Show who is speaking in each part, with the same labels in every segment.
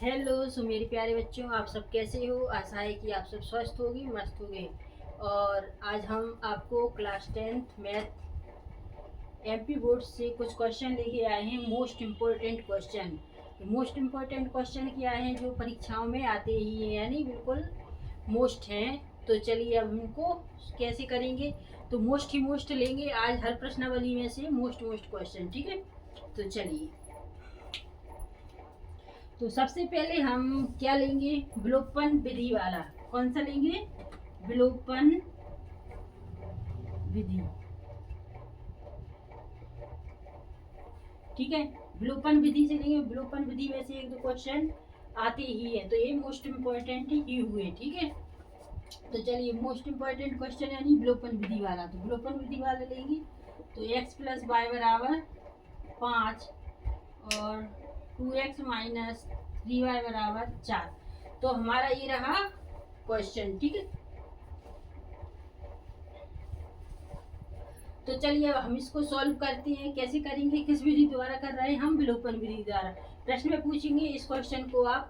Speaker 1: Hello. मेरे प्यारे बच्चों, आप सब कैसे हो? आशा है कि आप सब स्वस्थ होगी, मस्त होगे। और आज हम आपको class 10th math MP board से कुछ क्वेश्चन लेके आए हैं। Most important question. Most important question क्या है जो परीक्षाओं में आते ही हैं, यानी बिल्कुल मोस्ट हैं। तो चलिए अब इनको कैसे करेंगे। तो मोस्ट ही मोस्ट लेंगे आज, हर प्रश्नावली में से मोस्ट मोस्ट क्वेश्चन, ठीक है। तो चलिए, तो सबसे पहले हम क्या लेंगे? विलोपन विधि वाला। कौन सा लेंगे? विलोपन विधि, ठीक है। विलोपन विधि से लेंगे। विलोपन विधि में से एक दो क्वेश्चन आते ही है, तो ये मोस्ट इम्पोर्टेंट ही हुए, ठीक है। तो चलिए, मोस्ट इम्पोर्टेंट क्वेश्चन यानी विलोपन विधि वाला। तो विलोपन विधि वाला लेंगे तो x प्लस वाई बराबर 5 और 2x माइनस 3y बराबर 4। तो हमारा ये रहा क्वेश्चन, ठीक है। तो चलिए अब हम इसको सॉल्व करते हैं। कैसे करेंगे, किस विधि द्वारा कर रहे हैं हम? विलोपन विधि द्वारा। प्रश्न में पूछेंगे इस प्रश्न को आप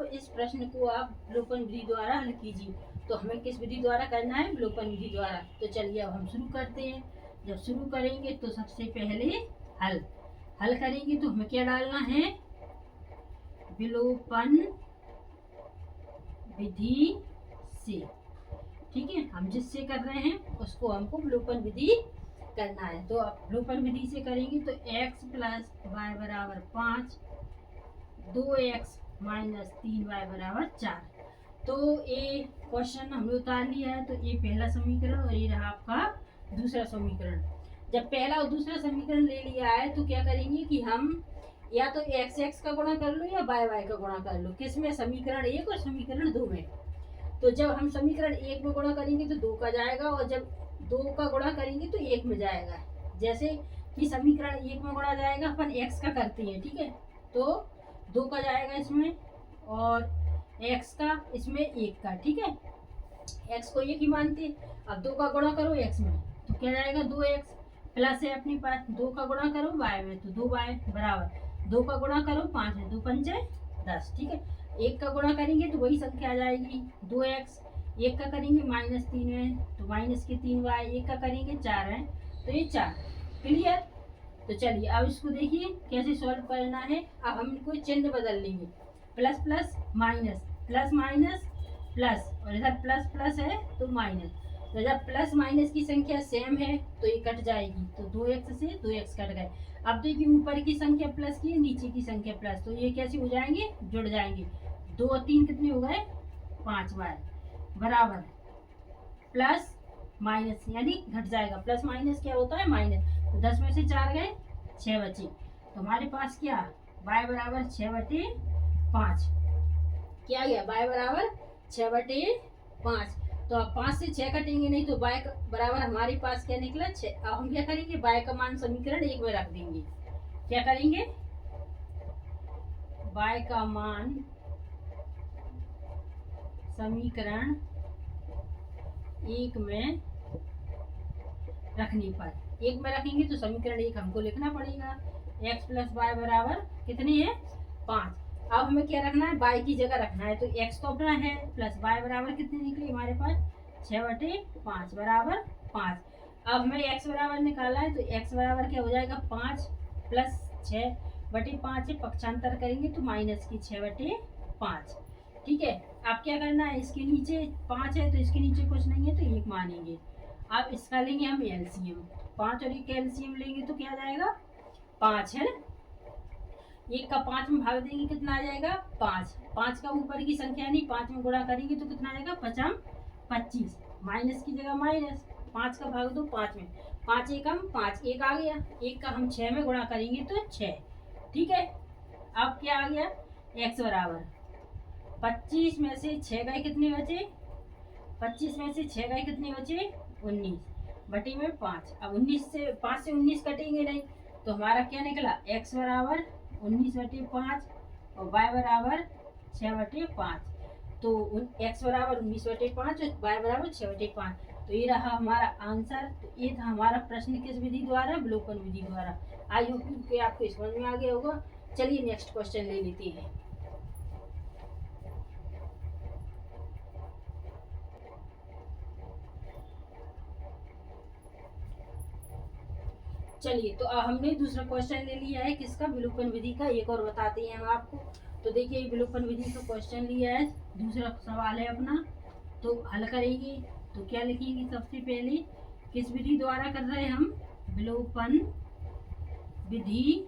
Speaker 1: विलोपन विधि द्वारा हल कीजिए। तो हमें किस विधि द्वारा करना है? विलोपन विधि द्वारा। तो चलिए अब हम शुरू करते हैं। जब शुरू करेंगे तो सबसे पहले हल करेंगे तो हमें क्या डालना है? विलोपन विधि से, ठीक है। हम जिससे कर रहे हैं उसको हमको विलोपन विधि करना है। तो अब विलोपन विधि से करेंगे तो x प्लस वाई बराबर 5, 2x माइनस 3y बराबर 4। तो ये क्वेश्चन हमने उतार लिया है। तो ये पहला समीकरण और ये रहा आपका दूसरा समीकरण। जब पहला और दूसरा समीकरण ले लिया है तो क्या करेंगे कि हम या तो एक्स एक्स का गुणा कर लो या वाई वाई का गुणा कर लो। किसमें? समीकरण 1 और समीकरण 2 में। तो जब हम समीकरण 1 में गुणा करेंगे तो 2 का जाएगा, और जब 2 का गुणा करेंगे तो 1 में जाएगा। जैसे कि समीकरण 1 में गुणा जाएगा, अपन x का करते हैं, ठीक है। तो 2 का जाएगा इसमें, और x का इसमें 1 का, ठीक है। x को 1 ही मानते। अब 2 का गुणा करो x में तो क्या जाएगा? 2x प्लस है अपने पास। 2 का गुणा करो y में तो 2y बराबर 2 का गुणा करो 5 में, 2 पंचे 10, ठीक है। 1 का गुणा करेंगे तो वही संख्या आ जाएगी 2x। 1 का करेंगे माइनस 3 है तो माइनस के 3y। 1 का करेंगे 4 है तो ये 4। क्लियर? तो चलिए अब इसको देखिए कैसे सॉल्व करना है। अब हम इनको चिन्ह बदल लेंगे। Plus plus minus, plus minus plus, और इधर प्लस प्लस है तो माइनस। तो जब प्लस माइनस की संख्या सेम है तो ये कट जाएगी। तो 2x से 2x कट गए। अब देखिए ऊपर की संख्या प्लस की, नीचे की संख्या प्लस, तो ये कैसे हो जाएंगे? जुड़ जाएंगे। 2 और 3 कितने हो गए? 5y बराबर प्लस माइनस, यानी घट जाएगा। प्लस माइनस क्या होता है? माइनस। तो 10 में से 4 गए, 6 बचे। तो हमारे पास क्या? y बराबर 6/5 क्या गया? y बराबर 6/5। तो अब 5 से 6 कटेंगे नहीं तो y बराबर हमारे पास क्या निकला? 6। अब हम क्या करेंगे? y का मान समीकरण 1 में रख देंगे। क्या करेंगे? y का मान समीकरण 1 में रखने पर, 1 में रखेंगे तो समीकरण 1 हमको लिखना पड़ेगा। x प्लस वाई बराबर कितने है? 5। अब हमें क्या रखना है? y की जगह रखना है। तो x तो अपना है, प्लस y बराबर कितने निकले हमारे पास? 6/5 बराबर 5। अब हमें x बराबर निकाला है तो x बराबर क्या हो जाएगा? 5 प्लस 6/5 है, पक्षांतर करेंगे तो माइनस की 6/5, ठीक है। अब क्या करना है? इसके नीचे 5 है तो इसके नीचे कुछ नहीं है तो 1 मानेंगे। अब इसका लेंगे हम एलसीएम। 5 और 1 का एलसीएम लेंगे तो क्या जाएगा? 5 है ना। 1 का 5 में भाग देंगे कितना आ जाएगा? 5। 5 का ऊपर की संख्या नहीं, 5 में गुणा करेंगे तो कितना आ जाएगा? 5×25, माइनस की जगह माइनस। 5 का भाग दो 5 में, 5 एकम 5, 1 आ गया। 1 का हम 6 में गुणा करेंगे तो 6, ठीक है। अब क्या आ गया? x बराबर 25 में से 6 गए, कितने बचे? 25 में से 6 गए, कितने बचे? 19/5। अब 19 से 5 से 19 कटेंगे नहीं तो हमारा क्या निकला? x बराबर 19/5 और y बराबर 6/5। तो x बराबर 19/5 और y बराबर 6/5। तो ये रहा हमारा आंसर। तो ये था हमारा प्रश्न किस विधि द्वारा? विलोपन विधि द्वारा। आई होप कि आपको समझ में आ गया होगा। चलिए नेक्स्ट क्वेश्चन ले लेते हैं। चलिए, तो अब हमने दूसरा क्वेश्चन ले लिया है किसका, विलोपन विधि का। एक और बताते हैं हम आपको। तो देखिए, विलोपन विधि का क्वेश्चन लिया है, दूसरा सवाल है अपना। तो हल करेंगे तो क्या लिखेंगे, सबसे पहले किस विधि द्वारा कर रहे हैं हम, विलोपन विधि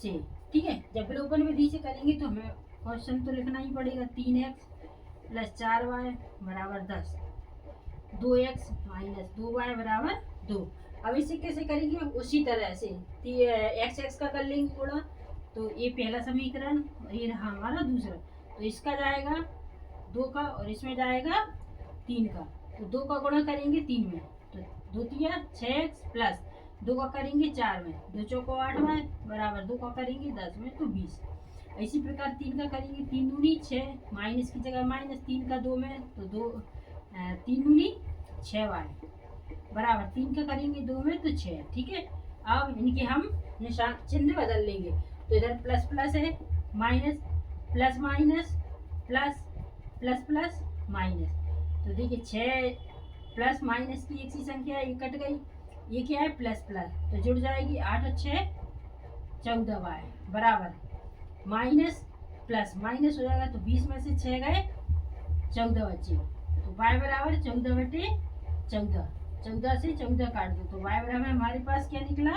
Speaker 1: से। ठीक है, जब विलोपन विधि से करेंगे तो हमें क्वेश्चन तो लिखना ही पड़ेगा। 3x + 4y = 10, 2x - 2y = 2। अब इसे कैसे करेंगे, उसी तरह से एक्स एक्स का कर लेंगे गुणा। तो ये पहला समीकरण, ये रहा हमारा दूसरा। तो इसका जाएगा 2 का और इसमें जाएगा 3 का। तो 2 का गुणा करेंगे 3 में, तो 2 तिया 6x प्लस 2 का करेंगे 4 में, 2 चौको 8 में बराबर 2 का करेंगे 10 में तो 20। इसी प्रकार 3 का करेंगे, 3 दूनी 6, माइनस की जगह माइनस, 3 का 2 में तो 3 दूनी 6y बराबर 3 का करेंगे 2 में तो 6। ठीक है, अब इनके हम निशान चिन्ह बदल लेंगे। तो इधर प्लस प्लस है, minus plus minus, plus plus plus minus. तो देखिए 6 प्लस माइनस की एक सी संख्या है, ये कट गई। ये क्या है, प्लस प्लस, तो जुड़ जाएगी 8 और 6 14y बराबर माइनस प्लस माइनस हो जाएगा। तो 20 में से 6 गए 14 बचे, तो y बराबर 14/14, 14 से 14 काट दो तो y बराबर हमारे पास क्या निकला,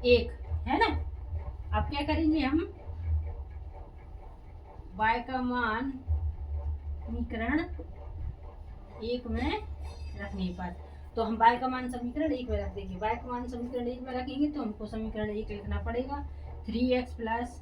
Speaker 1: 1 है ना। अब क्या करेंगे हम, y का मान समीकरण 1 में रखने पर, तो हम y का मान समीकरण 1 में रख देंगे। y का मान समीकरण 1 में रखेंगे तो हमको समीकरण 1 लिखना पड़ेगा। 3x +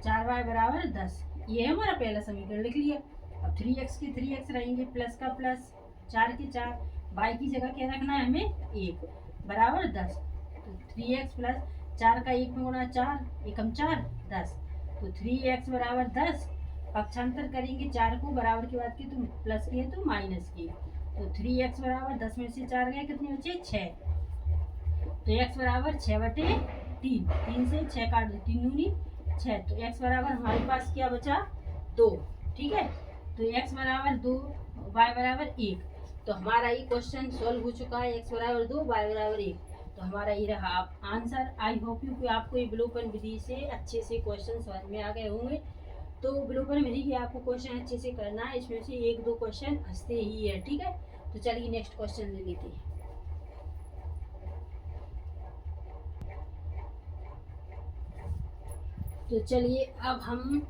Speaker 1: 4y = 10, ये है हमारा पहला समीकरण, लिख लिया। अब 3x के 3x रहेंगे, प्लस का प्लस, 4 के 4, y की जगह क्या रखना है हमें, 1 बराबर 10। तो 3x + 4 का 1 में गुणा 4, 1 4 10, तो 3x = 10। पक्षांतर करेंगे 4 को, बराबर की बात की तो प्लस की है तो माइनस की, तो 3x = 10 में से 4 गए, कितने बचे 6। तो x = 6/3, 3 से 6 काट दो, 3 दूनी 6, तो x बराबर हमारे पास क्या बचा, 2। ठीक है, तो x = 2, y = 1। तो हमारा ये क्वेश्चन सॉल्व हो चुका है, x = 2, y = 1। तो हमारा ये रहा आंसर। आई होप यू कि आपको ये विलोपन विधि से अच्छे से क्वेश्चन समझ में आ गए होंगे। तो विलोपन विधि की आपको क्वेश्चन अच्छे से करना है, इसमें से 1-2 क्वेश्चन हंसते ही है। ठीक है, तो चलिए नेक्स्ट क्वेश्चन ले लेते हैं। तो चलिए अब हम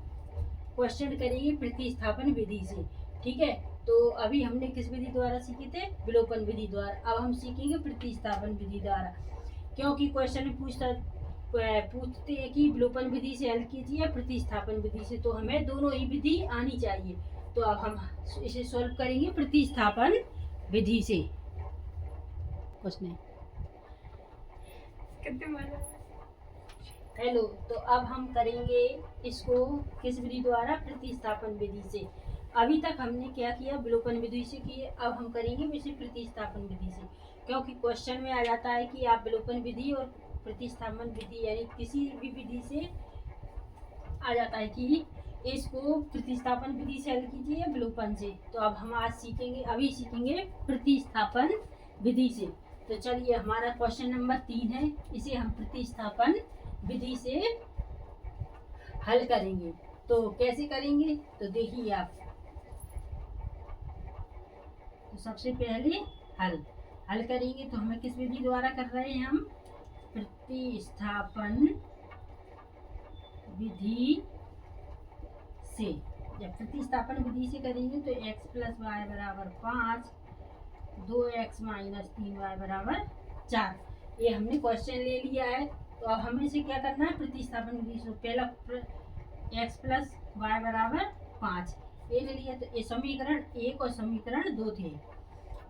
Speaker 1: क्वेश्चन करेंगे प्रतिस्थापन विधि से। ठीक है, तो अभी हमने किस विधि द्वारा सीखे थे, विलोपन विधि द्वारा। अब हम सीखेंगे प्रतिस्थापन विधि द्वारा, क्योंकि क्वेश्चन में पूछते हैं कि विलोपन विधि से हल कीजिए या प्रतिस्थापन विधि से, तो हमें दोनों ही विधि आनी चाहिए। तो अब हम इसे सॉल्व करेंगे प्रतिस्थापन विधि से। कुछ नहीं, हेलो। तो अब हम करेंगे इसको किस विधि द्वारा, प्रतिस्थापन विधि से। अभी तक हमने क्या किया, विलोपन विधि से किए, अब हम करेंगे इसे प्रतिस्थापन विधि से, क्योंकि क्वेश्चन में आ जाता है कि आप विलोपन विधि और प्रतिस्थापन विधि यानी किसी भी विधि से आ जाता है कि इसको प्रतिस्थापन विधि से हल कीजिए या विलोपन से। तो अब हम आज सीखेंगे, अभी सीखेंगे प्रतिस्थापन विधि से। तो चलिए, हमारा क्वेश्चन नंबर 3 है, इसे हम प्रतिस्थापन विधि से हल करेंगे। तो कैसे करेंगे, तो देखिए आप। तो सबसे पहले हल करेंगे तो हमें किस विधि द्वारा कर रहे हैं हम, प्रतिस्थापन विधि से। जब प्रतिस्थापन विधि से करेंगे तो x + y = 5, 2x - 3y = 4। ये हमने क्वेश्चन ले लिया है। तो अब हमें इसे क्या करना है, प्रतिस्थापन विधि से। पहला x + y = 5 ये ले लिया, तो ये समीकरण 1 और समीकरण 2 थे।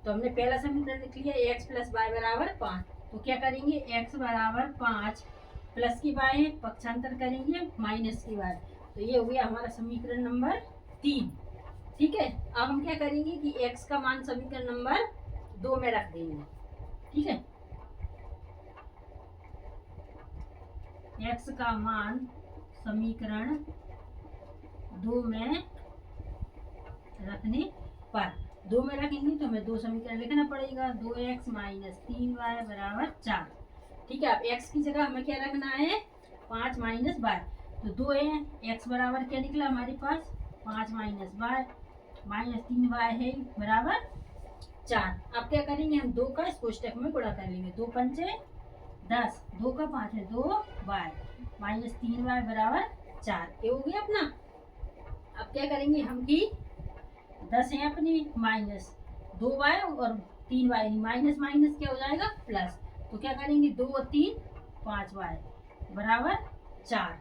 Speaker 1: तो हमने पहला समीकरण लिख लिया, x + y = 5। तो क्या करेंगे, x = 5, प्लस की बाय पक्षांतर करेंगे माइनस की बाय, तो ये हो गया हमारा समीकरण नंबर 3। ठीक है, अब हम क्या करेंगे कि x का मान समीकरण नंबर 2 में रख देंगे। ठीक है, x का मान समीकरण 2 में रखने पर दो में रखेंगे तो हमें दो समीकरण लिखना पड़ेगा। 2x माइनस 3y बराबर 4। ठीक है, अब x की जगह हमें क्या रखना है, 5 माइनस y। तो 2 है, x बराबर क्या निकला हमारे पास, 5 माइनस y माइनस 3y है बराबर 4। अब क्या करेंगे, हम 2 का इस कोष्टक में गुणा कर लेंगे। 2 पंचे 10, 2 का 5 है 2y माइनस 3y बराबर 4। ये हो गया अपना। अब क्या करेंगे हम कि 10 है अपनी माइनस 2y और 3y, माइनस माइनस क्या हो जाएगा प्लस। तो क्या करेंगे 2 और 3 5y बराबर 4।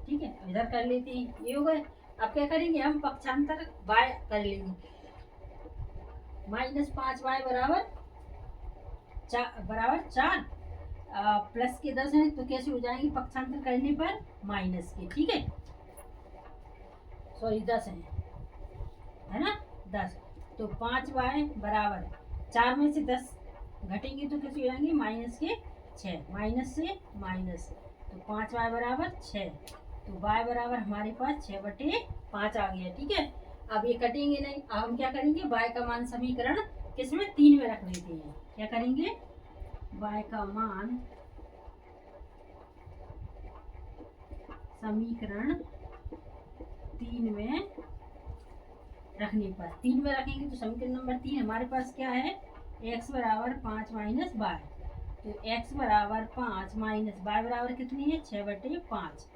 Speaker 1: ठीक है, इधर कर लेते हैं, ये हो गए। अब क्या करेंगे हम पक्षांतर y कर लेंगे। माइनस 5y बराबर 4 प्लस के 10 हैं तो कैसे हो जाएंगे पक्षांतर करने पर माइनस के। ठीक है, सॉरी 10 है ना, 10। तो 5y बराबर 4 में से 10 घटेंगे तो कैसे हो जाएंगे माइनस के 6, माइनस से माइनस। तो 5y बराबर 6। तो y बराबर हमारे पास 6/5 आ गया। ठीक है, अब ये कटेंगे नहीं। अब हम क्या करेंगे, y का मान समीकरण किसमें 3 में रख लेते हैं। क्या करेंगे, y का मान समीकरण 3 में रखने पर, 3 में रखेंगे तो समीकरण नंबर 3 हमारे पास क्या है, x बराबर 5 माइनस y। तो x बराबर 5 माइनस y बराबर कितनी है 6/5।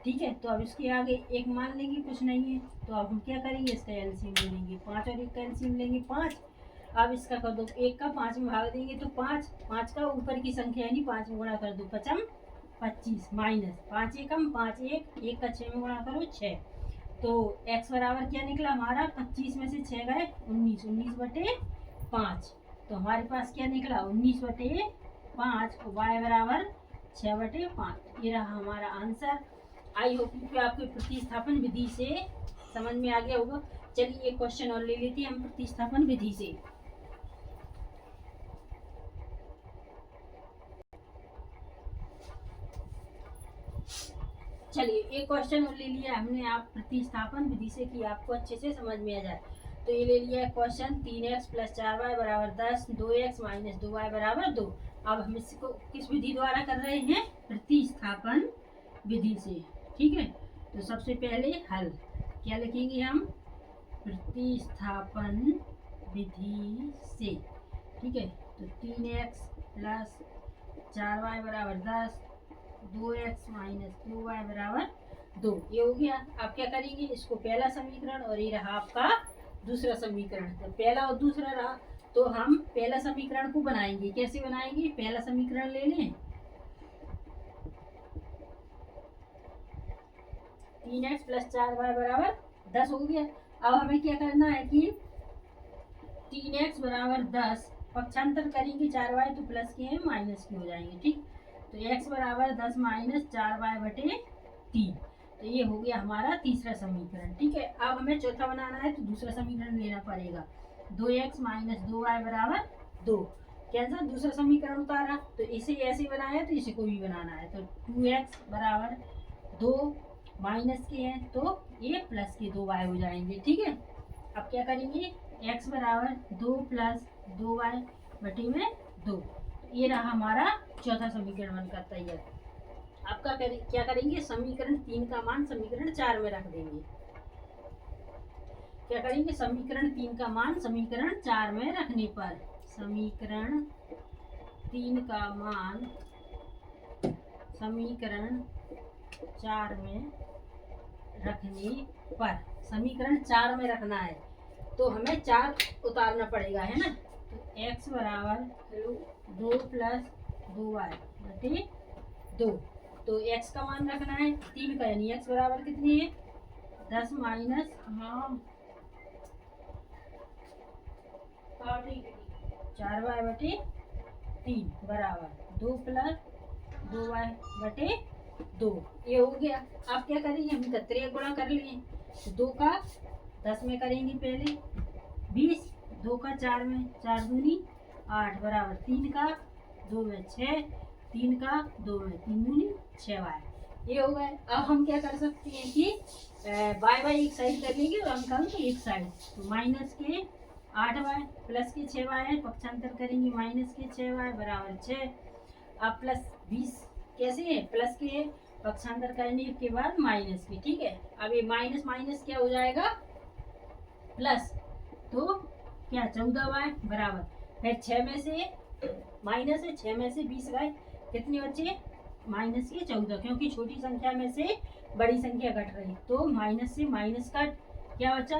Speaker 1: ठीक है, तो अब इसके आगे एक मान लेंगे, कुछ नहीं है। तो अब हम क्या करेंगे, इसका एलसीएम ले लेंगे। 5 और 1 का एलसीएम लेंगे 5। अब इसका कर दो, 1 का 5 में भाग देंगे तो 5, 5 का ऊपर की संख्या यानी 5 में गुणा कर दो 5 25 माइनस 5 एकम 5 1 का 6 में गुणा करो 6। तो x बराबर क्या निकला हमारा, 25 में से 6 गए 19, 19/5। तो हमारे पास क्या निकला 19/5 और y बराबर 6/5। ये रहा हमारा आंसर। आई होप कि आपको प्रतिस्थापन विधि से समझ में आ गया होगा। चलिए एक क्वेश्चन और ले लेते हैं हम प्रतिस्थापन विधि से। चलिए एक क्वेश्चन और ले लिया हमने आप प्रतिस्थापन विधि से कि आपको अच्छे से समझ में आ जाए। तो ये ले लिया क्वेश्चन 3x प्लस 4y बराबर 10, 2x माइनस 2y बराबर 2। अब हम इसको किस विधि द्वारा कर रहे हैं, प्रतिस्थापन विधि से। ठीक है, तो सबसे पहले हल क्या लिखेंगे हम, प्रतिस्थापन विधि से। ठीक है, तो 3x प्लस 4y बराबर 10, 2x माइनस 2y बराबर 2। ये हो गया। आप क्या करेंगे, इसको पहला समीकरण और ये रहा आपका दूसरा समीकरण। तो पहला और दूसरा रहा, तो हम पहला समीकरण को बनाएंगे। कैसे बनाएंगे, पहला समीकरण ले लें, 3x प्लस 4y बराबर 10 हो गया। अब हमें क्या करना है कि 3x बराबर 10 पक्षांतर करेंगे 4y तो प्लस के हैं माइनस के हो जाएंगे। ठीक, तो x बराबर 10 माइनस 4y/3। तो ये हो गया हमारा तीसरा समीकरण। ठीक है, अब हमें चौथा बनाना है तो दूसरा समीकरण लेना पड़ेगा। 2x माइनस 2y बराबर 2। कैंसर दूसरा समीकरण उतारा, तो इसे ऐसे बनाया तो इसे को भी बनाना है। तो 2x बराबर 2 माइनस के हैं तो ये प्लस के 2y हो जाएंगे। ठीक है, अब क्या करेंगे, x बराबर 2 प्लस 2y/2। ये रहा हमारा चौथा समीकरण बनकर तैयार। आपका क्या करेंगे, समीकरण 3 का मान समीकरण 4 में रख देंगे। क्या करेंगे, समीकरण 3 का मान समीकरण 4 में रखने पर, समीकरण 3 का मान समीकरण 4 में रखने पर, समीकरण 4 में रखना है तो हमें 4 उतारना पड़ेगा, है ना। तो x बराबर 2 प्लस 2y/2। तो x का मान रखना है 3 का, यानी x बराबर कितनी है 10 माइनस 4y/3 बराबर 2 प्लस 2y/2। ये हो गया। अब क्या करेंगे, हम इकहत्तर गुणा कर लिए। 2 का 10 में करेंगे पहले 20, 2 का 4 में 4 दूनी 8 बराबर 3 का 2 में 6, 3 का 2 में 3 दूनी 6y। ये हो गए। अब हम क्या कर सकते हैं कि y एक साइड कर लेंगे और अंक एक साइड। तो माइनस के 8y प्लस के 6y है, पक्षांतर करेंगे माइनस के 6y बराबर 6। अब प्लस 20 कैसे है, प्लस के है, पक्षांतर करने के बाद माइनस के, ठीक है। अब ये माइनस माइनस क्या हो जाएगा, प्लस, तो क्या 14y बराबर, फिर 6 में से माइनस है, 6 में से 20 गए, कितने बचे, माइनस के 14, क्योंकि छोटी संख्या में से बड़ी संख्या घट रही, तो माइनस से माइनस कट, क्या बचा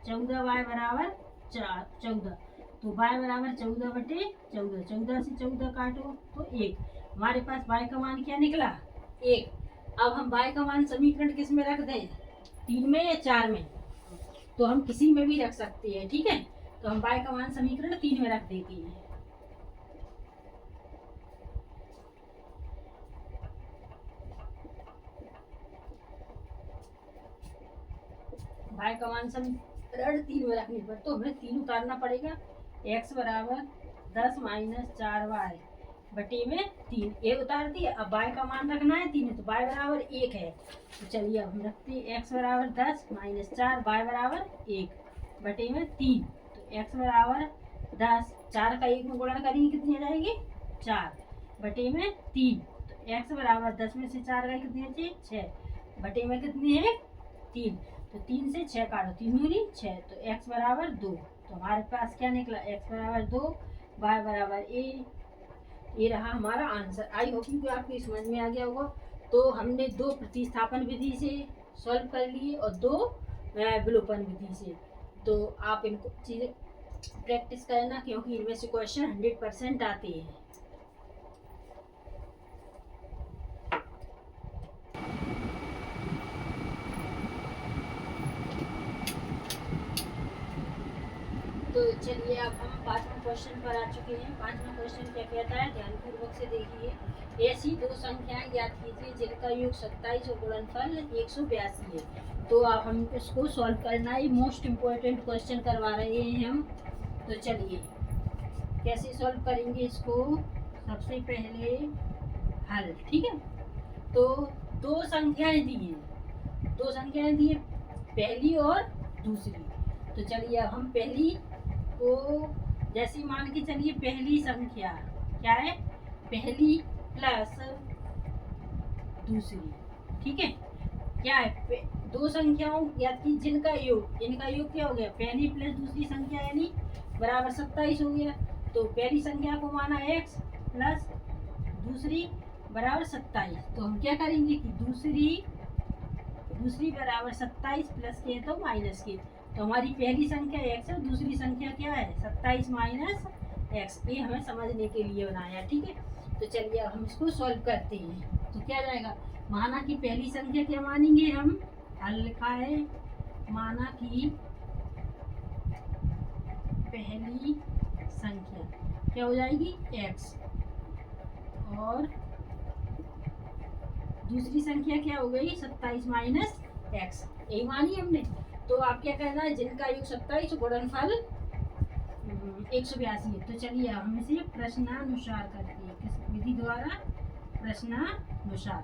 Speaker 1: 14y बराबर 14, तो y बराबर 14/14, 14 से 14 काटो तो 1, हमारे पास y का मान क्या निकला 1। अब हम y का मान समीकरण किस में रख दें, 3 में या 4 में, तो हम किसी में भी रख सकते हैं, ठीक है। तो हम y का मान समीकरण 3 में रख देते हैं। y का मान समीकरण 3 में रखने पर तो हमें 3 उतारना पड़ेगा, x बराबर 10 माइनस 4y बटे में 3, ये उतार दिया। अब y का मान रखना है 3, तो y बराबर 1 है, तो चलिए अब हम रखते हैं x बराबर 10 माइनस 4, y बराबर 1 बटे में 3, तो x बराबर 10, 4 का 1 में गुणा करेंगे कितनी आ जाएगी 4 बटे में 3, तो x बराबर 10 में से 4 गए कितनी बचे 6 बटे में कितनी है 3, तो 3 से 6 काटो, 3 दूनी 6, तो x बराबर 2, तो हमारे पास क्या निकला x बराबर 2, y बराबर a, ये रहा हमारा आंसर। आई होप कि आपको समझ में आ गया होगा। तो हमने 2 प्रतिस्थापन विधि से सॉल्व कर लिए और 2 विलोपन विधि से, तो आप इनको चीज़ें प्रैक्टिस करना, क्योंकि इनमें से क्वेश्चन 100% आते हैं। तो चलिए अब हम 5वें क्वेश्चन पर आ चुके हैं। 5वां क्वेश्चन क्या कहता है, ध्यानपूर्वक से देखिए। ऐसी 2 संख्याएं ज्ञात कीजिए जिनका योग 27 और गुणनफल 182 है। तो अब हम इसको सॉल्व करना है, मोस्ट इम्पोर्टेंट क्वेश्चन करवा रहे हैं हम। तो चलिए कैसे सॉल्व करेंगे इसको, सबसे पहले हल, ठीक है। तो 2 संख्याएं दी हैं, 2 संख्याएं दी है, पहली और दूसरी। तो चलिए अब हम पहली को जैसे मान के चलिए, पहली संख्या क्या है, पहली प्लस दूसरी, ठीक है। क्या है, 2 संख्याओं याद की जिनका योग, इनका योग क्या हो गया, पहली प्लस दूसरी संख्या यानी बराबर 27 हो गया। तो पहली संख्या को माना x प्लस दूसरी बराबर 27, तो हम क्या करेंगे कि दूसरी बराबर 27 प्लस के तो माइनस के, तो हमारी पहली संख्या x है, दूसरी संख्या क्या है 27 माइनस x, ये हमें समझने के लिए बनाया, ठीक है। तो चलिए अब हम इसको सॉल्व करते हैं। तो क्या जाएगा, माना कि पहली संख्या क्या मानेंगे हम, हल लिखा है, माना कि पहली संख्या क्या हो जाएगी x, और दूसरी संख्या क्या हो गई 27 माइनस x, यही मानी हमने। तो आप क्या करना है, जिनका योग 27 गुणनफल 182 है। तो चलिए हम इसे प्रश्नानुसार करते हैं, किस विधि द्वारा, प्रश्नानुसार।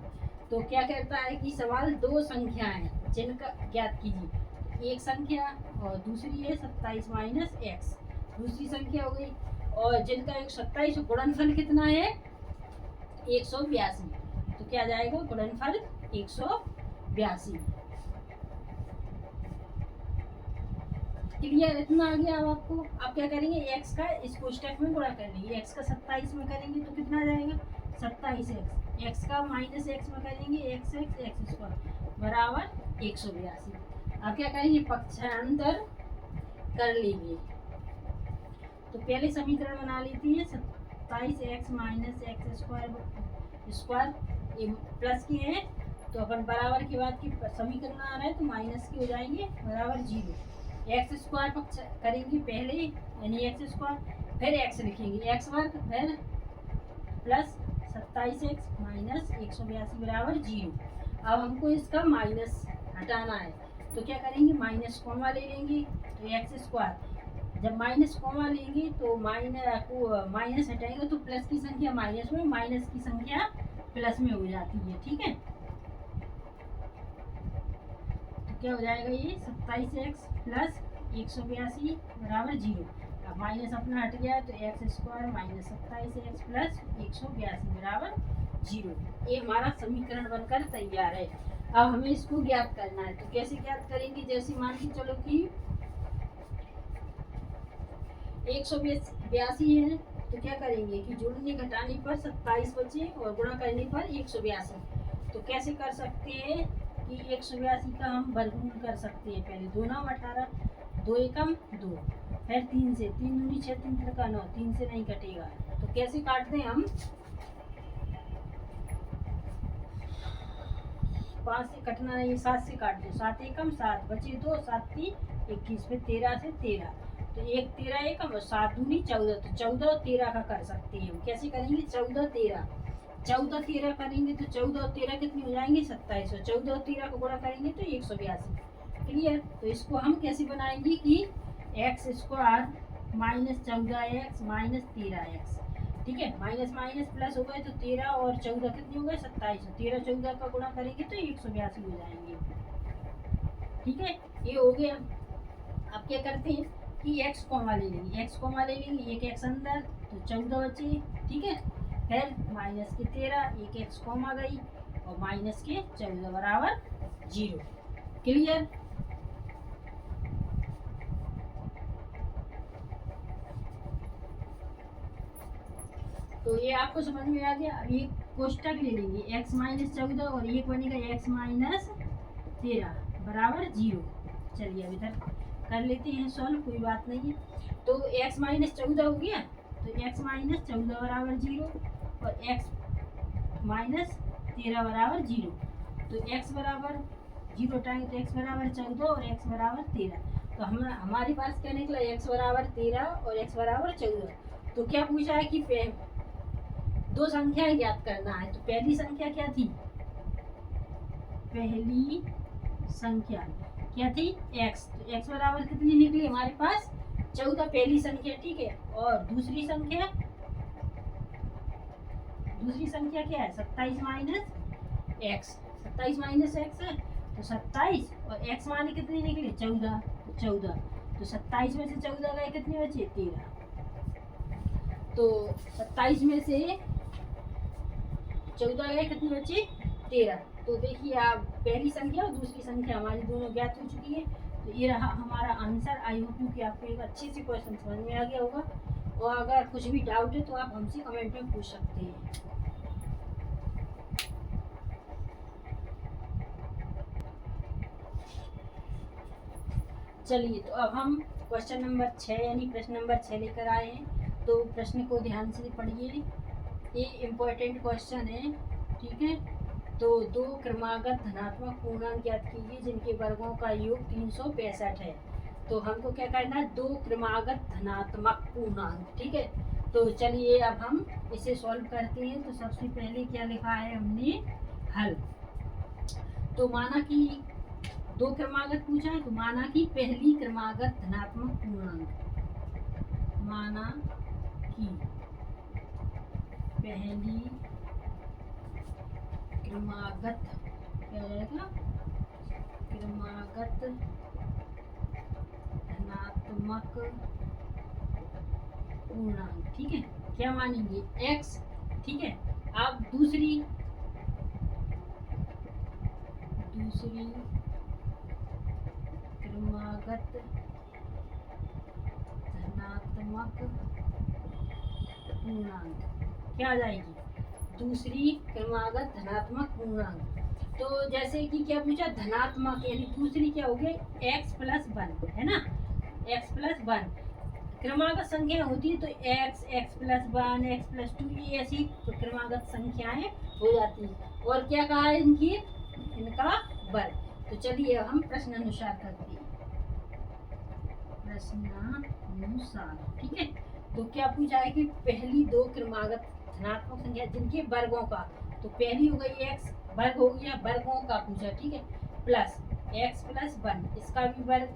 Speaker 1: तो क्या कहता है कि सवाल 2 संख्याएं जिनका ज्ञात कीजिए, एक संख्या और दूसरी है 27 माइनस x, दूसरी संख्या हो गई, और जिनका योग 27 गुणनफल कितना है 182, तो क्या जाएगा गुणनफल 182। क्लियर, इतना आ गया। अब आपको आप क्या करेंगे, x का इसको स्टेप में गुणा कर लेंगे, x का 27 में करेंगे तो कितना आ जाएगा 27x, x का माइनस x में करेंगे x² बराबर 182। अब क्या करेंगे, पक्षांतर कर लेंगे। तो पहले समीकरण बना लेते हैं, 27x माइनस x² ये प्लस के हैं, तो अपन बराबर के बाद की समीकरण आ रहा है तो माइनस के हो जाएंगे बराबर 0। x² पक्ष करेंगे पहले, यानी x², फिर x लिखेंगे x² फिर प्लस 27x माइनस 182 बराबर 0। अब हमको इसका माइनस हटाना है, तो क्या करेंगे, माइनस कॉमा ले लेंगे, तो x², जब माइनस कॉमा लेंगे तो माइनस हटाएंगे तो प्लस की संख्या माइनस में, माइनस की संख्या प्लस में हो जाती है, ठीक है। तो क्या हो जाएगा, ये 27x प्लस 182 बराबर 0। अब माइनस अपना हट गया तो x square minus 27x plus 182 बराबर 0। ये हमारा समीकरण बनकर तैयार है। अब हमें इसको ज्ञात करना है, तो कैसे ज्ञात करेंगे? जैसे मान के चलो कि 182 है, तो क्या करेंगे कि जोड़ने घटाने पर 27 बचे और गुणा करने पर 182। तो कैसे कर सकते हैं कि 182 का हम वर्गमूल कर सकते हैं। पहले 2 9 18, 2 एकम 2, फिर 3 से, 3 दूनी 6, 3 त्रिका 9, 3 से नहीं कटेगा। तो कैसे काटते हैं हम? 5 से कटना नहीं, 7 से काट दो। 7 एकम 7, बचे 2, 7 3 21, फिर 13 से 13, तो 1 13 एकम और 7 दूनी 14, तो 14 और 13 का कर सकते हैं हम। कैसे करेंगे? 14 13, 14 13 करेंगे तो 14 और 13 कितने हो जाएंगे? 27, और 14 और 13 को गुणा करेंगे तो 182। क्लियर? तो इसको हम कैसे बनाएंगे कि x square minus 14x minus 13x, ठीक है, माइनस माइनस प्लस हो गए तो 13 और 14 कितने हो गए? 27। 13 14 का गुणा करेंगे तो 182 हो जाएंगे। ठीक है, ये हो गया। अब क्या करते हैं कि x कॉमा ले लेंगे, x कॉमा ले लेंगे, एक x अंदर तो 14 बचे, ठीक है, फिर माइनस के 13, एक x कॉमा गई और माइनस के 14 बराबर 0। क्लियर? तो ये आपको समझ में आ गया। अब ये कोष्टक ले लेंगे, x माइनस 14 और एक बनेगा x माइनस 13 बराबर 0। चलिए अब इधर कर लेते हैं सॉल्व, कोई बात नहीं है। तो x माइनस 14 हो गया, तो x माइनस 14 बराबर 0 और x माइनस 13 बराबर 0। तो x बराबर 0 टाइम, तो x बराबर 14 और x बराबर 13। तो हमारे पास क्या निकला? x बराबर 13 और x बराबर 14। तो क्या पूछा है कि दो संख्याएं ज्ञात करना है। तो पहली संख्या क्या थी? पहली संख्या क्या थी? x। तो x बराबर कितनी निकली हमारे पास? 14 पहली संख्या, ठीक है। और दूसरी संख्या क्या है? 27 माइनस x। 27 माइनस x है तो 27, और x माने कितनी निकली? 14। तो 14, तो 27 में से 14 गए, कितने बचे? 13। तो 27 में से 14 गए, कितने बचे? 13। तो देखिए आप, पहली संख्या और दूसरी संख्या हमारी दोनों ज्ञात हो चुकी है। तो ये रहा हमारा आंसर। आई होप कि आपको एक अच्छे से क्वेश्चन समझ में आ गया होगा, और अगर कुछ भी डाउट है तो आप हमसे कमेंट में पूछ सकते हैं। चलिए, तो अब हम क्वेश्चन नंबर 6 यानी प्रश्न नंबर 6 लेकर आए हैं। तो प्रश्न को ध्यान से पढ़िए, ये इम्पोर्टेंट क्वेश्चन है, ठीक है। तो दो क्रमागत धनात्मक पूर्णांक ज्ञात कीजिए जिनके वर्गों का योग 365 है। तो हमको क्या करना है? दो क्रमागत धनात्मक पूर्णांक, ठीक है। तो चलिए अब हम इसे सॉल्व करते हैं। तो सबसे पहले क्या लिखा है हमने? हल। तो माना कि दो क्रमागत पूछा है, तो माना कि पहली क्रमागत धनात्मक पूर्णांक, माना कि पहली क्रमागत क्या हो जाएगा? क्रमागत धनात्मक पूर्णांक, ठीक है। क्या मानेंगे? x, ठीक है। अब दूसरी क्रमागत धनात्मक पूर्णांक क्या आ जाएगी? दूसरी क्रमागत धनात्मक पूर्णांक। तो जैसे कि क्या पूछा? धनात्मक, यानी दूसरी क्या हो गई? x प्लस 1, है ना, x प्लस 1। क्रमागत संख्या होती है तो x प्लस 1, x प्लस 2, ये ऐसी क्रमागत संख्याएं हो जाती हैं। और क्या कहा है इनका वर्ग। तो चलिए हम प्रश्न अनुसार करते हैं। प्रश्नानुसार, ठीक है। तो क्या पूछा है कि पहली दो क्रमागत धनात्मक संख्या जिनके वर्गों का, तो पहली हो गई x, वर्ग हो गया, वर्गों का पूछा, ठीक है, प्लस x प्लस 1, इसका भी वर्ग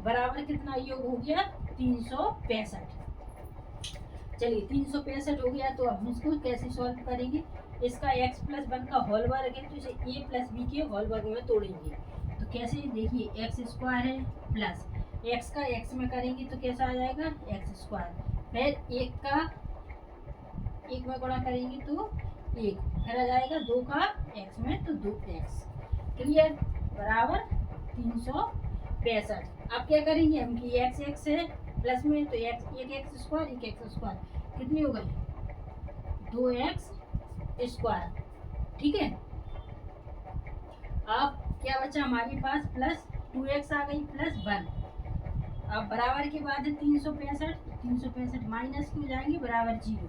Speaker 1: बराबर कितना योग हो गया? 365। चलिए 365 हो गया। तो अब हम इसको कैसे सॉल्व करेंगे? इसका x प्लस 1 का होल वर्ग है, तो इसे a प्लस b के होल वर्ग में तोड़ेंगे। तो कैसे? देखिए x स्क्वायर है प्लस एक्स का एक्स में करेंगे तो कैसा आ जाएगा एक्स स्क्वायर, फिर एक में गुणा करेंगे तो एक, फिर आ जाएगा 2 का एक्स में तो 2x। क्लियर, बराबर 365। अब क्या करेंगे हम कि एक्स एक्स है प्लस में तो एक्स, एक एक्स स्क्वायर कितनी हो गई 2x स्क्वायर। ठीक है, अब क्या बचा हमारे पास प्लस 2x आ गई प्लस 1। अब बराबर के बाद है 365 माइनस क्यों जाएंगे बराबर 0,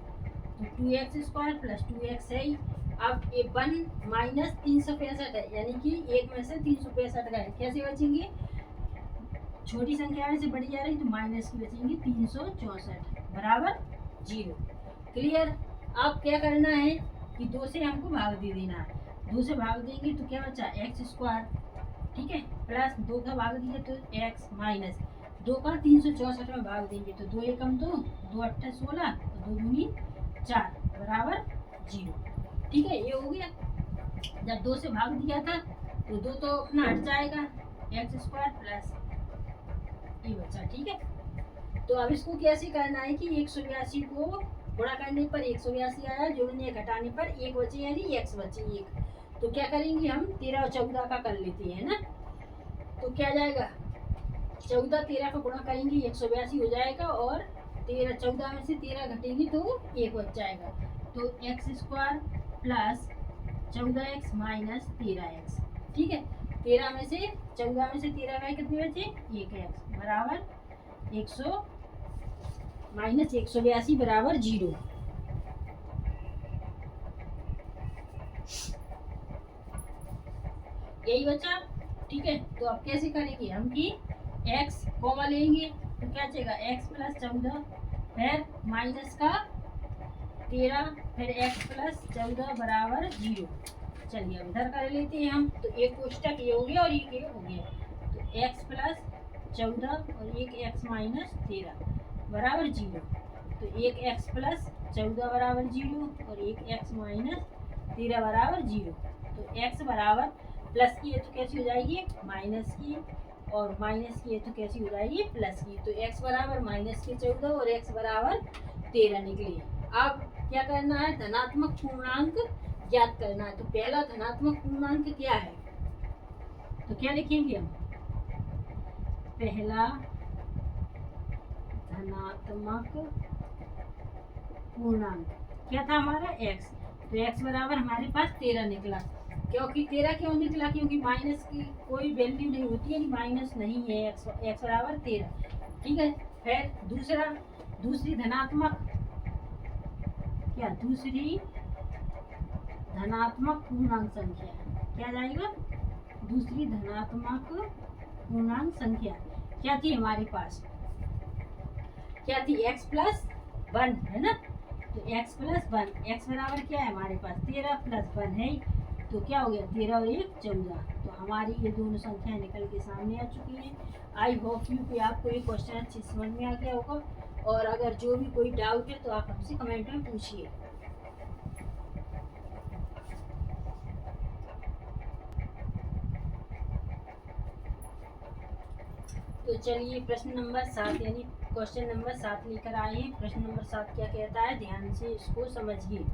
Speaker 1: तो 2x स्क्वायर प्लस 2x है ही। अब ये 1 माइनस 365 है, यानी कि एक में से 365 गए, कैसे बचेंगे, छोटी संख्या में से बड़ी जा रही तो माइनस की बचेंगे 364 बराबर 0। क्लियर, अब क्या करना है कि 2 से हमको भाग दे देना है, 2 से भाग देंगे तो क्या बचा एक्स स्क्वायर। ठीक है, प्लस 2 का भाग दिया तो एक्स माइनस 2 का 364 में भाग देंगे तो 2 एकम 2, 2 अट्ठा 16 और 2 दूनी 4 बराबर 0। ठीक है, ये हो गया। जब 2 से भाग दिया था तो 2 तो अपना हट जाएगा, एक्स स्क्वायर प्लस ये बचा। ठीक है, तो अब इसको कैसे करना है कि 182 को गुणा करने पर 182 आया, जोड़ने घटाने पर 1 बचे यानी एक्स बचे 1। तो क्या करेंगे हम 13 और 14 का कर लेते हैं ना, तो क्या जाएगा 14 13 का गुणा करेंगे 182 हो जाएगा, और 14 में से 13 घटेंगे तो 1 बच जाएगा, तो x square plus 14x minus 13x। ठीक है, 14 में से 13 गए कितने बचे 1x बराबर 100 माइनस 182 बराबर 0। यही बचा। ठीक है, तो अब कैसे करेंगे हम कि x कॉमा लेंगे तो क्या चाहिए x प्लस 14 फिर माइनस का 13 फिर x प्लस 14 बराबर 0। चलिए अब इधर कर लेते हैं हम, तो एक कोष्टक ये हो गया और ये हो गया, तो x प्लस 14 और एक x माइनस 13 बराबर 0, तो एक x प्लस 14 बराबर 0 और एक x माइनस 13 बराबर 0। तो x बराबर प्लस की है तो कैसी हो जाएगी माइनस की, और माइनस की है तो कैसी हो जाएगी प्लस की, तो x बराबर माइनस के 14 और x बराबर 13 निकली। अब क्या करना है धनात्मक पूर्णांक ज्ञात करना है, तो पहला धनात्मक पूर्णांक क्या है, तो क्या लिखेंगे हम, पहला धनात्मक पूर्णांक क्या था हमारा x, तो x बराबर हमारे पास 13 निकला। क्योंकि 13 क्यों निकला, क्योंकि माइनस की कोई वैल्यू नहीं होती है, माइनस नहीं है, x बराबर 13। ठीक है, फिर दूसरी धनात्मक धनात्मक पूर्णांक संख्या क्या जाएगा, दूसरी धनात्मक पूर्णांक संख्या क्या थी हमारे पास, क्या थी x प्लस 1 है ना, तो x प्लस 1, x बराबर क्या है हमारे पास 13 प्लस 1 है, तो क्या हो गया 13 और 1 14। तो हमारी ये दोनों संख्याएं निकल के सामने आ चुकी हैं। आई होप यू कि आपको ये क्वेश्चन अच्छे समझ में आ गया होगा, और अगर जो भी कोई डाउट है तो आप हमसे कमेंट में पूछिए। तो चलिए प्रश्न नंबर 7 यानी क्वेश्चन नंबर 7 लेकर आए हैं। प्रश्न नंबर 7 क्या कहता है, ध्यान से इसको समझिए।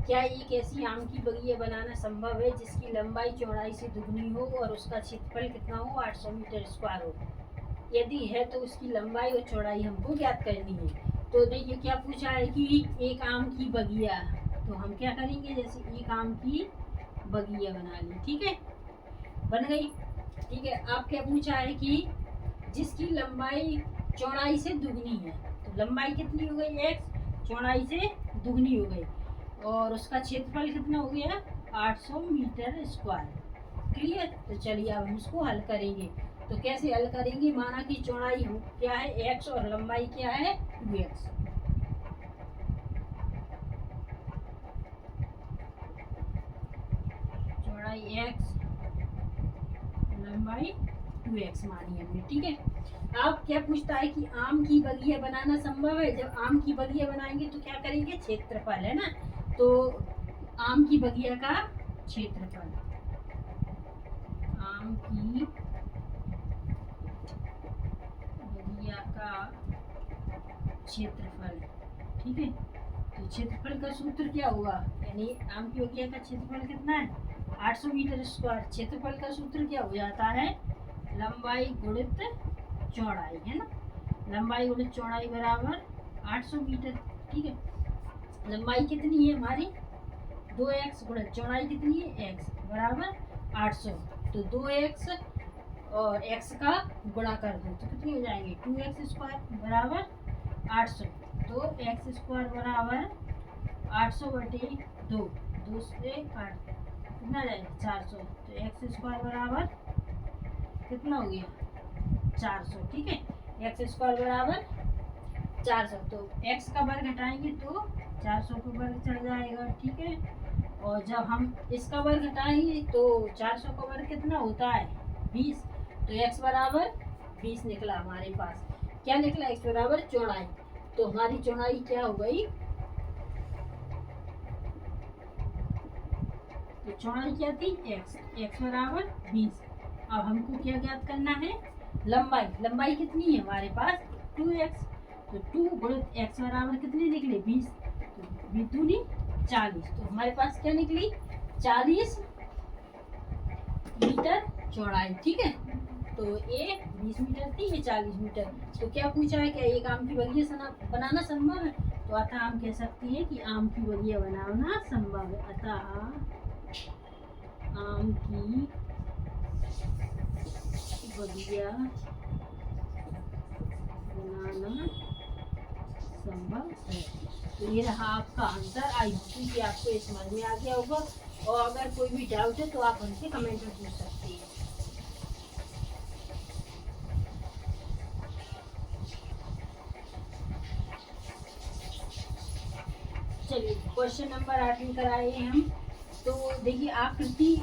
Speaker 1: क्या एक ऐसी आम की बगिया बनाना संभव है जिसकी लंबाई चौड़ाई से दुगनी हो और उसका क्षेत्रफल कितना हो 800 मीटर स्क्वायर हो, यदि है तो उसकी लंबाई और चौड़ाई हमको ज्ञात करनी है। तो देखिए क्या पूछा है कि एक आम की बगिया, तो हम क्या करेंगे जैसे एक आम की बगिया बना ली, ठीक है बन गई। ठीक है, अब क्या पूछा है कि जिसकी लंबाई चौड़ाई से दुगनी है, तो लंबाई कितनी हो गई x, चौड़ाई से दुगनी हो गई, और उसका क्षेत्रफल कितना हो गया 800 मीटर स्क्वायर। क्लियर, तो चलिए अब हम इसको हल करेंगे। तो कैसे हल करेंगे, माना कि चौड़ाई हम क्या है x और लंबाई क्या है 2x। चौड़ाई x लंबाई 2x मानी हमने, ठीक है। अब क्या पूछता है कि आम की बगिया बनाना संभव है। जब आम की बगिया बनाएंगे तो क्या करेंगे, क्षेत्रफल है ना, तो आम की बगिया का क्षेत्रफल, आम की क्षेत्रफल। ठीक है, तो क्षेत्रफल का सूत्र क्या होगा, यानी आमकीवकिया का क्षेत्रफल कितना है 800 मीटर स्क्वायर। क्षेत्रफल का सूत्र क्या हो जाता है लंबाई गुणित चौड़ाई, है ना। लंबाई गुणित चौड़ाई बराबर 800 मीटर। ठीक है, लंबाई कितनी है हमारी 2x गुणित चौड़ाई कितनी है x बराबर 800। तो 2x और x का गुणा कर दो तो कितनी हो जाएंगे 2x स्क्वायर बराबर 800। तो x स्क्वायर बराबर 800 बटे 2, 2 से 8 कितना जाएगा 400। तो x स्क्वायर बराबर कितना हो गया 400। ठीक है, x स्क्वायर बराबर 400। तो x का वर्ग हटाएंगे तो 400 का वर्ग चढ़ जाएगा। ठीक है, और जब हम इसका वर्ग हटाएंगे तो 400 का वर्ग कितना होता है 20। तो x बराबर 20 निकला हमारे पास। क्या निकला x बराबर चौड़ाई। तो हमारी चौड़ाई क्या हो गई, तो चौड़ाई क्या थी x बराबर 20। अब हमको क्या ज्ञात करना है लंबाई। लंबाई कितनी है हमारे पास 2x। तो 2 गुणित x बराबर कितने निकले 20, तो 20 दूनी 40। तो हमारे पास क्या निकली 40 मीटर चौड़ाई। ठीक है, तो ये 20 मीटर थी, ये 40 मीटर। तो क्या पूछा है क्या एक आम की बगिया बनाना संभव है। तो अतः हम कह सकते हैं कि आम की बगिया बनाना संभव है। अतः आम की बगिया बनाना संभव है। तो ये रहा आपका आंसर। आई होप कि आपको ये समझ में आ गया होगा, और अगर कोई भी डाउट है तो आप हमसे कमेंट में पूछ सकते हैं। चलिए क्वेश्चन नंबर 8 में कराए हैं हम। तो देखिए आकृति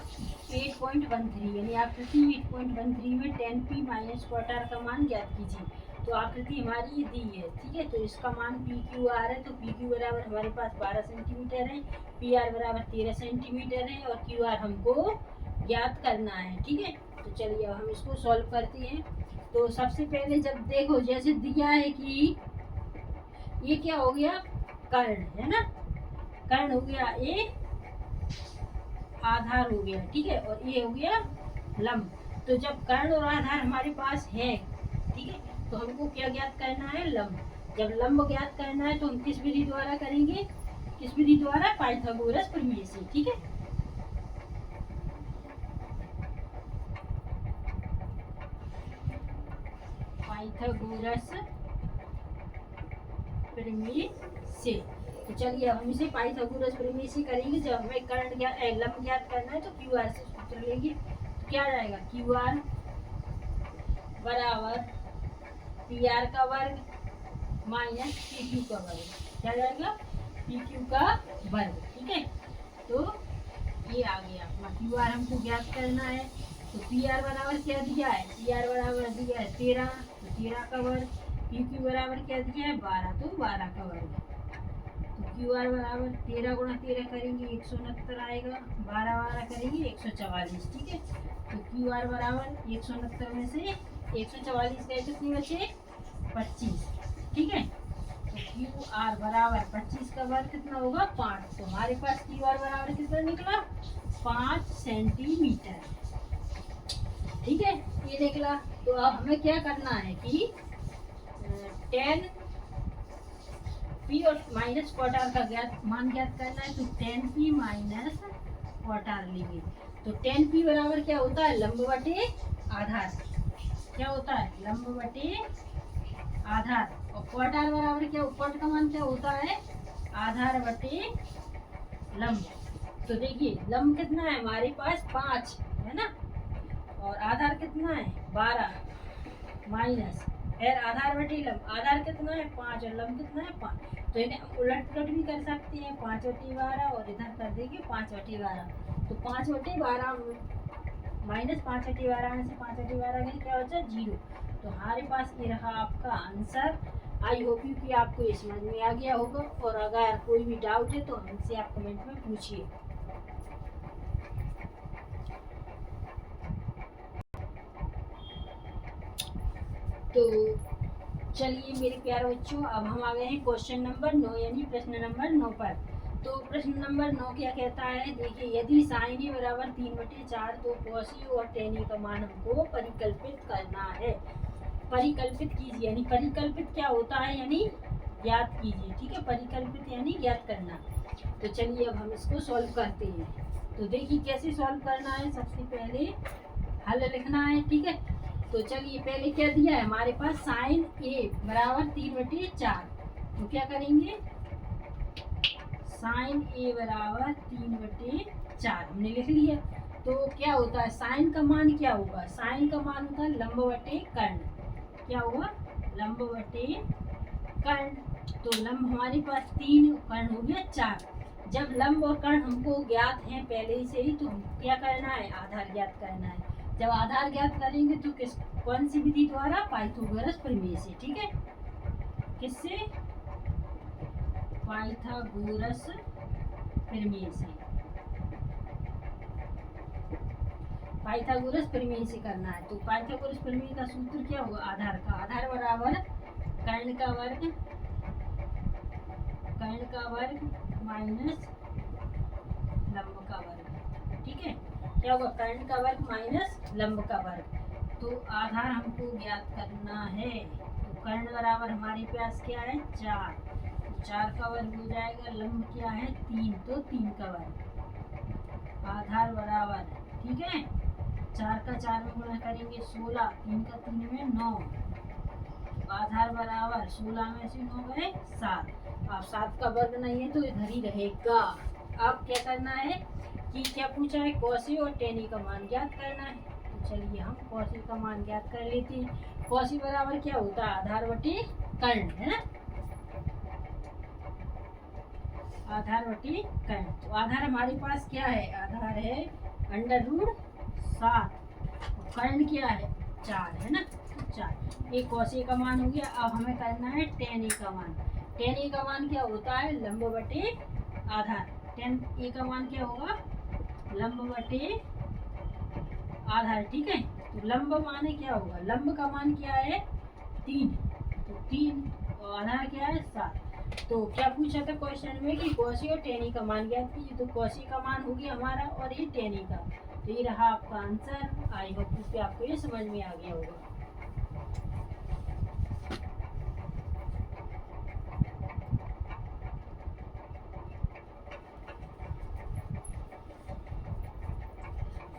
Speaker 1: 8.13 यानी आकृति 8.13 में 10p माइनस क्वार्टर का मान ज्ञात कीजिए। तो आकृति हमारी ये दी है। ठीक है, तो इसका मान पी क्यू आर है। तो पी क्यू बराबर हमारे पास 12 सेंटीमीटर है, पी आर बराबर 13 सेंटीमीटर है, और क्यू आर हमको ज्ञात करना है। ठीक है, तो चलिए अब हम इसको सॉल्व करते हैं। तो सबसे पहले जब देखो जैसे दिया है कि ये क्या हो गया कर्ण, है ना, कर्ण हो गया, ये आधार हो गया। ठीक है, और ये हो गया लंब। तो जब कर्ण और आधार हमारे पास है, ठीक है, तो हमको क्या ज्ञात करना है लंब। जब लंब ज्ञात करना है तो हम किस विधि द्वारा करेंगे, किस विधि द्वारा पाइथागोरस प्रमेय से। ठीक है, पाइथागोरस प्रमेय से। तो चलिए अब हम इसे पाइथागोरस प्रमेय से करेंगे। जब हमें कर्ण ज्ञात लंब ज्ञात करना है तो क्यू आर से सूत्र लेंगे। तो क्या जाएगा क्यू आर बराबर पी आर का वर्ग माइनस पी क्यू का वर्ग। क्या जाएगा पी क्यू का वर्ग। ठीक है, तो ये आ गया अपना क्यू आर हमको ज्ञात करना है। तो पी आर बराबर क्या दिया है, पी आर बराबर दिया है 13, तो 13 का वर्ग। पी क्यू बराबर क्या दिया है 12, तो 12 का वर्ग। तो क्यू आर बराबर 13 गुणा 13 करेंगे 169 आएगा, 12 12 करेंगे 144। ठीक है, तो क्यू आर बराबर 169 में से 144 गए कितने बचे 25। ठीक है, तो क्यू आर बराबर 25 का वर्ग कितना होगा 5। तो हमारे पास क्यू आर बराबर कितना निकला 5 सेंटीमीटर। ठीक है, ये निकला। तो अब हमें क्या करना है कि 10 पी और माइनस क्वार्टर का मान ज्ञात करना है। तो 10p माइनस क्वार्टर लेंगे। तो 10p बराबर क्या होता है लंब बटे आधार। क्या होता है लंब बटे आधार। और क्वार्टर बराबर क्या, क्वार्टर का मान क्या होता है आधार बटे लंब। तो देखिए लंब कितना है हमारे पास 5 है ना, और आधार कितना है 12 माइनस फिर आधार बटे लंब। आधार कितना है 5 और लंब कितना है 5। तो इन्हें उलट पुलट भी कर सकते हैं 5 बटे 12 और इधर कर देंगे 5 बटे 12। तो 5 बटे 12 माइनस 5 बटे 12 में से 5 बटे 12 गए क्या बचा 0। तो हमारे पास ये रहा आपका आंसर। आई होप यू कि आपको ये समझ में आ गया होगा, और अगर कोई भी डाउट है तो हमसे आप कमेंट में पूछिए। तो चलिए मेरे प्यारे बच्चों, अब हम आ गए हैं क्वेश्चन नंबर 9 यानी प्रश्न नंबर 9 पर। तो प्रश्न नंबर 9 क्या कहता है, देखिए यदि साइन ए बराबर 3/4 तो cos ए और tan ए का मान हमको परिकल्पित करना है। परिकल्पित कीजिए, यानी परिकल्पित क्या होता है, यानी ज्ञात कीजिए। ठीक है, परिकल्पित यानी ज्ञात करना। तो चलिए अब हम इसको सॉल्व करते हैं। तो देखिए कैसे सॉल्व करना है, सबसे पहले हल लिखना है। ठीक है, तो चलिए पहले क्या दिया है हमारे पास, साइन ए बराबर 3/4। तो क्या करेंगे, साइन ए बराबर 3/4 हमने लिख लिया। तो क्या होता है, साइन का मान क्या होगा, साइन का मान होता है लंब बटे कर्ण। क्या होगा, लंब बटे कर्ण। तो लंब हमारे पास 3, कर्ण हो गया 4। जब लंब और कर्ण हमको ज्ञात हैं पहले से ही, तो हमको क्या करना है, आधार ज्ञात करना है। जब आधार ज्ञात करेंगे तो कौन सी विधि द्वारा, पाइथागोरस प्रमेय से। ठीक है, किससे, पाइथागोरस प्रमेय से। पाइथागोरस प्रमेय से करना है। तो पाइथागोरस प्रमेय का सूत्र क्या होगा, आधार का, आधार बराबर कर्ण का वर्ग, कर्ण का वर्ग माइनस लंब का वर्ग। ठीक है, क्या होगा, कर्ण का वर्ग माइनस लंब का वर्ग। तो आधार हमको ज्ञात करना है। तो कर्ण बराबर हमारे पास क्या है, 4। 4 का वर्ग हो जाएगा, लंब क्या है 3, तो 3 का वर्ग। आधार बराबर, ठीक है, 4 का 4 में गुणा करेंगे 16, 3 का 3 में 9। आधार बराबर 16 में से 9 गए 7। अब 7 का वर्ग नहीं है तो इधर ही रहेगा। अब क्या करना है कि क्या पूछा है, cos ए और tan ए का मान ज्ञात करना है। तो चलिए हम cos ए का मान ज्ञात कर लेते हैं। cos ए बराबर क्या होता है, आधार बटे कर्ण, है ना, आधार बटे कर्ण। तो आधार हमारे पास क्या है, आधार है √7, कर्ण क्या है 4, है ना, 4। एक cos ए का मान हो गया। अब हमें करना है tan ए का मान। tan ए का मान क्या होता है, लंब बटे आधार। tan ए का मान क्या होगा, लंब बटे आधार। ठीक है, तो लंब माने क्या होगा, लंब का मान क्या है 3, तो 3 और आधार क्या है 7। तो क्या पूछा था क्वेश्चन में कि cos ए और tan ए का मान ज्ञात कीजिए। तो cos ए का मान हो गया हमारा और ये tan ए का। तो ये रहा आपका आंसर। आई होप इससे आपको ये समझ में आ गया होगा।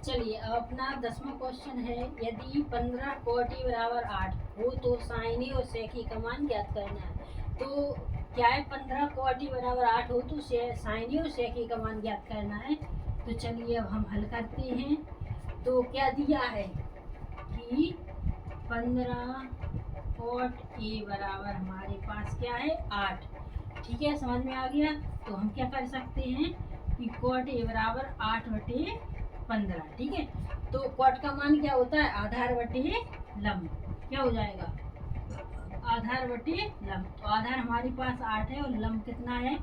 Speaker 1: चलिए अब अपना 10वां क्वेश्चन है, यदि 15 cot ए बराबर 8 हो तो sin ए और sec ए का मान ज्ञात करना है। तो क्या है, 15 cot ए बराबर 8 हो तो sin ए और sec ए का मान ज्ञात करना है। तो चलिए अब हम हल करते हैं। तो क्या दिया है कि 15 cot ए बराबर हमारे पास क्या है 8। ठीक है, समझ में आ गया। तो हम क्या कर सकते हैं कि cot ए बराबर 8/15। ठीक है, तो cot का मान क्या होता है, आधार बटे लंब। क्या हो जाएगा, आधार बटे लंब। तो आधार हमारे पास 8 है और लंब कितना है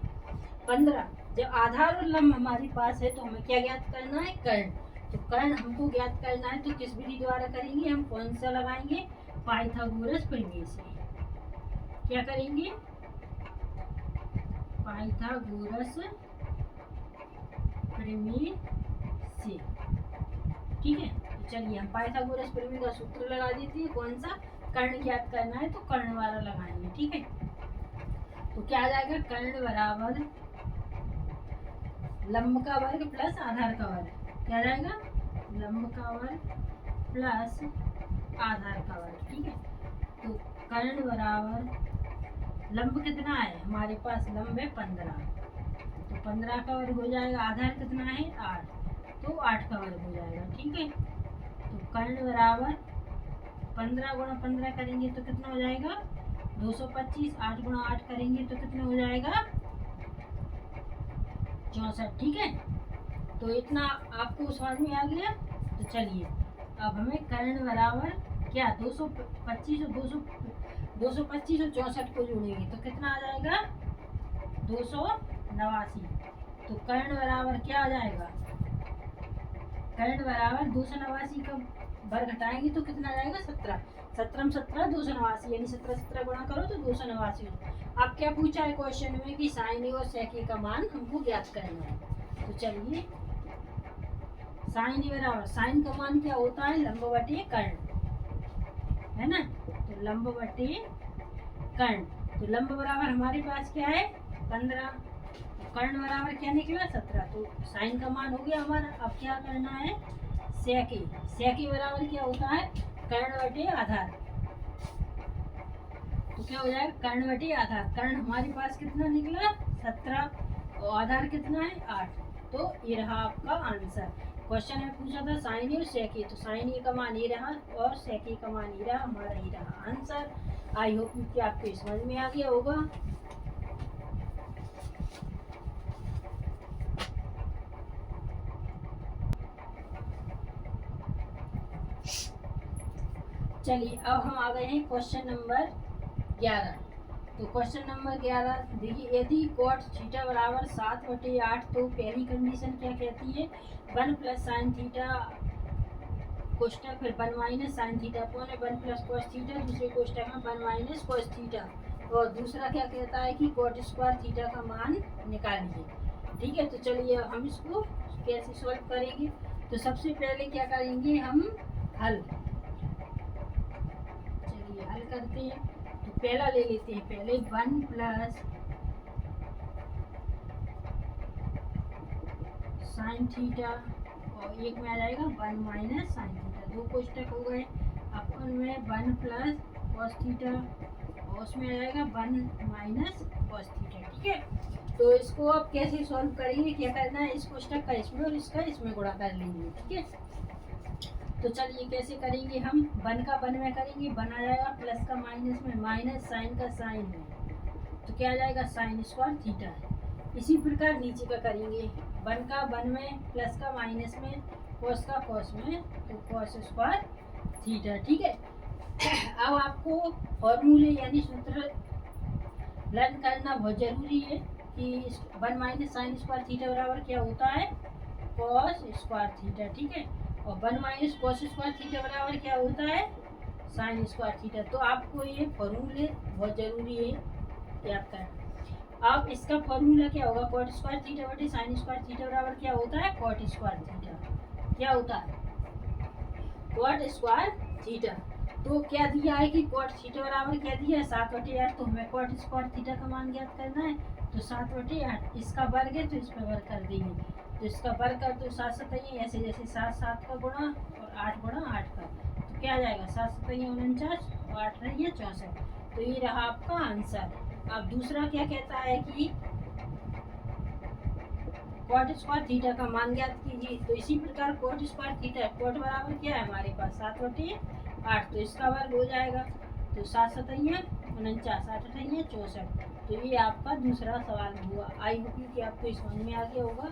Speaker 1: 15। जब आधार और लंब हमारे पास है तो हमें क्या ज्ञात करना है, कर्ण। तो कर्ण हमको ज्ञात करना है, तो किस विधि द्वारा करेंगे, हम कौन सा लगाएंगे, पाइथागोरस प्रमेय से। क्या करेंगे, पाइथागोरस प्रमेय से। ठीक है, तो चलिए हम पाइथागोरस प्रमेय का सूत्र लगा देते हैं। कौन सा, कर्ण ज्ञात करना है तो कर्ण वाला लगाएंगे। ठीक है, तो क्या आ जाएगा, कर्ण बराबर लंब का वर्ग प्लस आधार का वर्ग। क्या जाएगा, लंब का वर्ग प्लस आधार का वर्ग। ठीक है, तो कर्ण बराबर लंब कितना है हमारे पास, लंब है 15, तो 15 का वर्ग हो जाएगा। आधार कितना है 8, तो 8 का वर्ग हो जाएगा। ठीक है, तो कर्ण बराबर 15 गुणा 15 करेंगे तो कितना हो जाएगा 225। 8 गुणा 8 करेंगे तो कितना हो जाएगा 64। ठीक है, तो इतना आपको समझ में आ गया। तो चलिए अब हमें कर्ण बराबर क्या 225 और 64 को जोड़ेंगे तो कितना आ जाएगा 289। तो कर्ण बराबर क्या आ जाएगा, कर्ण बराबर 289 का वर्ग घटाएंगे तो कितना जाएगा 17। 17 में 17 289 यानी 17 17 गुणा करो तो 289। अब क्या पूछा है क्वेश्चन में कि साइन ए और सेक ए का मान हमको ज्ञात करना है। तो चलिए साइन ए बराबर साइन का मान क्या होता है लंब बटे कर्ण, है ना। तो लंब बटे कर्ण, तो लंब बराबर हमारे पास क्या है 15, कर्ण बराबर क्या निकला 17। तो साइन का मान हो गया हमारा। अब क्या करना है सेक ए बराबर क्या होता है कर्ण बटे आधार। तो क्या हो जाएगा कर्ण बटे आधार। कर्ण हमारे पास कितना निकला 17 और आधार कितना है 8। तो ये रहा आपका आंसर। क्वेश्चन में पूछा था साइन ए और सेक ए, तो साइन ए का मान ये रहा और सेक ए का मान ये रहा, हमारा ये रहा आंसर। आई होप कि आपको समझ में आ गया होगा। चलिए अब हम आ गए हैं क्वेश्चन नंबर 11। तो क्वेश्चन नंबर 11 देखिए, यदि कॉट थीटा बराबर 7/8 तो पहली कंडीशन क्या कहती है 1 प्लस साइन थीटा कोष्टक, फिर 1 minus sine theta upon 1 plus cos theta, दूसरे कोष्टक में 1 माइनस कॉस थीटा, और दूसरा क्या कहता है कि कॉट स्क्वायर थीटा का मान निकालिए। ठीक है, तो चलिए हम इसको कैसे सॉल्व करेंगे। तो सबसे पहले क्या करेंगे हम हल, चलिए हल करते हैं। तो पहला ले लेते हैं, पहले 1 प्लस साइन थीटा और एक में आ जाएगा 1 माइनस साइन थीटा, दो कोष्टक हो गए। अपन में 1 प्लस कॉस थीटा और उसमें आ जाएगा 1 माइनस कॉस थीटा। ठीक है, तो इसको अब कैसे सॉल्व करेंगे, क्या करना है इस कोष्टक का इसमें और इसका इसमें गुणा कर लेंगे। ठीक है, तो चलिए कैसे करेंगे हम 1 का 1 में करेंगे, 1 आ जाएगा प्लस का माइनस में, माइनस साइन का साइन में, तो क्या आ जाएगा साइन स्क्वायर थीटा। इसी प्रकार नीचे का करेंगे 1 का 1 में, प्लस का माइनस में, कॉस का कॉस में, तो कॉस स्क्वायर थीटा। ठीक है, अब आपको फॉर्मूले यानी सूत्र लर्न करना बहुत जरूरी है कि 1 माइनस साइन स्क्वायर थीटा बराबर क्या होता है कॉस स्क्वायर थीटा। ठीक है, और 1 माइनस कॉस स्क्वायर थीटा बराबर क्या होता है साइन स्क्वायर थीटा। तो आपको ये फॉर्मूले बहुत जरूरी है याद करना। अब इसका फॉर्मूला क्या होगा कॉट स्क्वायर थीटा बटे साइन स्क्वायर थीटा बराबर क्या होता है कॉट स्क्वायर थीटा। क्या होता है कॉट स्क्वायर थीटा। तो क्या दिया है कि कॉट थीटा बराबर क्या दिया है 7/8, तो हमें कॉट स्क्वायर थीटा का मान ज्ञात करना है। तो 7/8 इसका वर्ग है तो इस पर वर्ग कर देंगे, तो इसका वर्ग कर दो 7 7 ऐसे जैसे 7 7 का गुणा और 8 गुणा 8 का, तो क्या आ जाएगा 7 7 49 और 8 रही 64। तो ये रहा आपका आंसर। अब दूसरा क्या कहता है कि कॉट स्क्वायर थीटा का मान ज्ञात कीजिए। तो इसी प्रकार कॉट स्क्वायर थीटा कॉट बराबर क्या है हमारे पास 7/8, तो इसका वर्ग हो जाएगा, तो 7 7 49 8 64। तो ये आपका दूसरा सवाल हुआ। आई होप कि आपको समझ में आ गया होगा।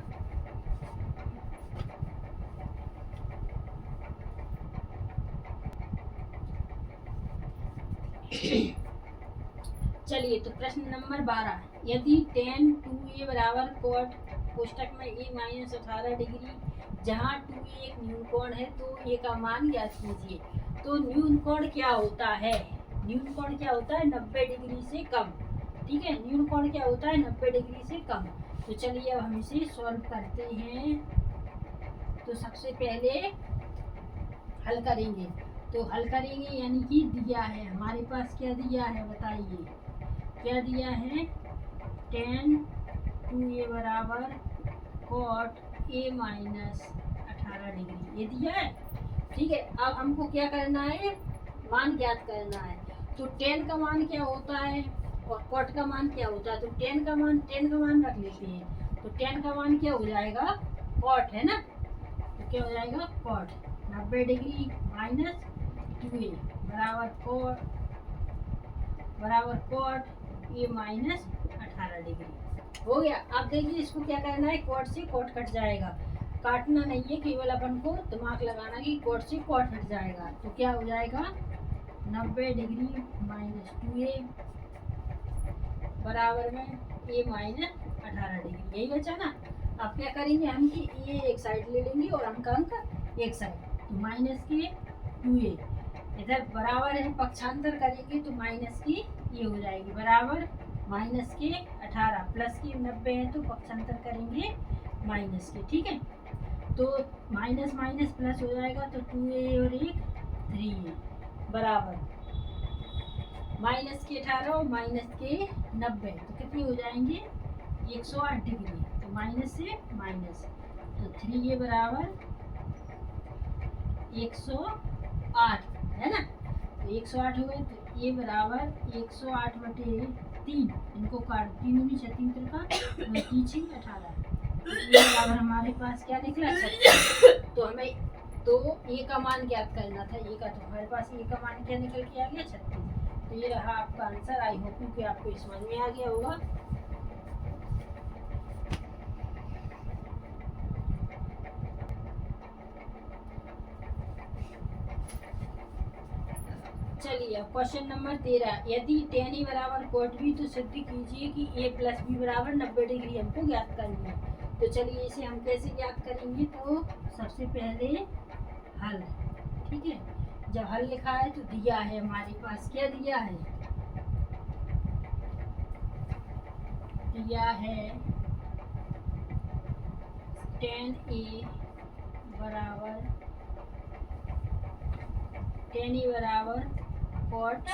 Speaker 1: चलिए, तो प्रश्न नंबर 12, यदि tan 2a बराबर कॉट कोष्टक में a माइनस 18 डिग्री, जहाँ 2a एक न्यून कोण है तो a का मान ज्ञात कीजिए। तो न्यून कोण क्या होता है, न्यून कोण क्या होता है 90 डिग्री से कम। ठीक है, न्यून कोण क्या होता है 90 डिग्री से कम। तो चलिए अब हम इसे सॉल्व करते हैं। तो सबसे पहले हल करेंगे, तो हल करेंगे यानी कि दिया है हमारे पास, क्या दिया है बताइए, क्या दिया है tan 2a बराबर कॉट a माइनस 18 डिग्री, ये दिया है। ठीक है, अब हमको क्या करना है मान ज्ञात करना है। तो tan का मान क्या होता है और कॉट का मान क्या होता है। तो tan का मान रख लेते हैं। तो tan का मान क्या हो जाएगा कॉट, है ना। तो क्या हो जाएगा कॉट 90 डिग्री माइनस 2a बराबर कॉट a माइनस 18 डिग्री हो गया। अब देखिए इसको क्या करना है, कॉट से कॉट कट जाएगा, काटना नहीं है, केवल अपन को दिमाग लगाना कि कॉट से कॉट हट जाएगा। तो क्या हो जाएगा 90 डिग्री माइनस 2a बराबर में a माइनस 18 डिग्री, यही बचा ना। अब क्या करेंगे हम कि ये एक साइड ले लेंगे और अंक एक साइड, तो माइनस के 2a, इधर बराबर है पक्षांतर करेंगे तो माइनस की ये हो जाएगी बराबर माइनस के 18 प्लस के 90 है तो पक्षांतर करेंगे माइनस के, ठीक है। तो माइनस माइनस प्लस हो जाएगा तो 2a और एक 3a बराबर माइनस के 18 और माइनस के 90 तो कितनी हो जाएंगे 108 डिग्री, तो माइनस से माइनस, तो 3a बराबर 108 है ना, तो 108 हो गए, तो ये बराबर 108/3, इनको काट 3 दूनी 36 का 18, ये बराबर हमारे पास क्या निकला 36। तो हमें तो ए का मान ज्ञात करना था, ए का, तो हमारे पास ए का मान क्या निकल के आ गया 36। तो ये रहा आपका आंसर। आई होप कि आपको समझ में आ गया होगा। चलिए अब क्वेश्चन नंबर 13, यदि tan a बराबर cot b तो सिद्ध कीजिए कि a प्लस बी बराबर 90 डिग्री हमको ज्ञात करनी है। तो चलिए इसे हम कैसे ज्ञात करेंगे, तो सबसे पहले हल, ठीक है। जब हल लिखा है तो दिया है हमारे पास, क्या दिया है, दिया है tan a बराबर cot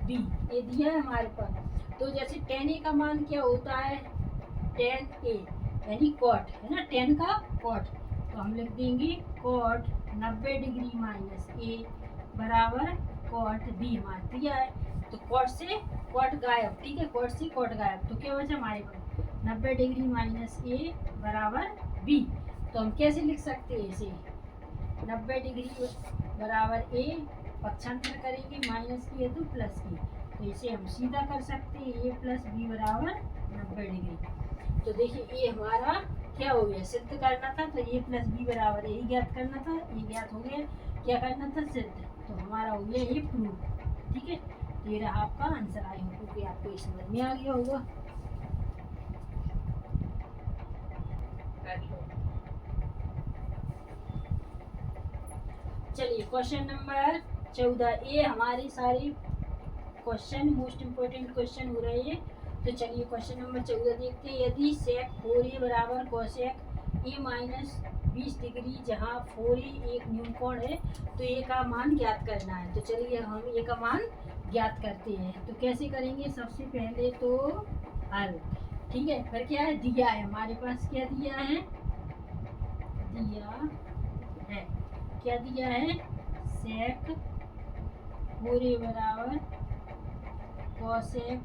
Speaker 1: b, ये दिया है हमारे पास। तो जैसे tan a का मान क्या होता है, tan a यानी cot है ना, tan का cot, तो हम लिख देंगे cot 90 डिग्री माइनस a बराबर cot b हमारे दिया है। तो cot से cot गायब, ठीक है, cot से cot गायब, तो क्या बचा हमारे पास 90 डिग्री माइनस a बराबर b। तो हम कैसे लिख सकते हैं इसे, 90 डिग्री बराबर a, पक्षांतर करेंगे माइनस की है तो प्लस की, तो इसे हम सीधा कर सकते हैं a प्लस बी बराबर 90 डिग्री। तो देखिए ये हमारा क्या हो गया, सिद्ध करना था, तो a प्लस बी बराबर यही ज्ञात करना था, ये ज्ञात हो गया, क्या करना था सिद्ध, तो हमारा हो गया ये प्रूफ, ठीक है। तो ये रहा आपका आंसर। आई होप कि आपको ये समझ में आ गया होगा। चलिए क्वेश्चन नंबर 14, ये हमारे सारे क्वेश्चन मोस्ट इम्पोर्टेंट क्वेश्चन हो रहे हैं। तो चलिए क्वेश्चन नंबर 14 देखते हैं। यदि सेक 4a बराबर कोसेक a माइनस 20 डिग्री, जहाँ 4a एक न्यूनकोण है, तो a का मान ज्ञात करना है। तो चलिए हम a का मान ज्ञात करते हैं। तो कैसे करेंगे, सबसे पहले तो हल, ठीक है, फिर क्या है, दिया है हमारे पास, क्या दिया है, दिया है, क्या दिया है, सेक 4a बराबर कोसेक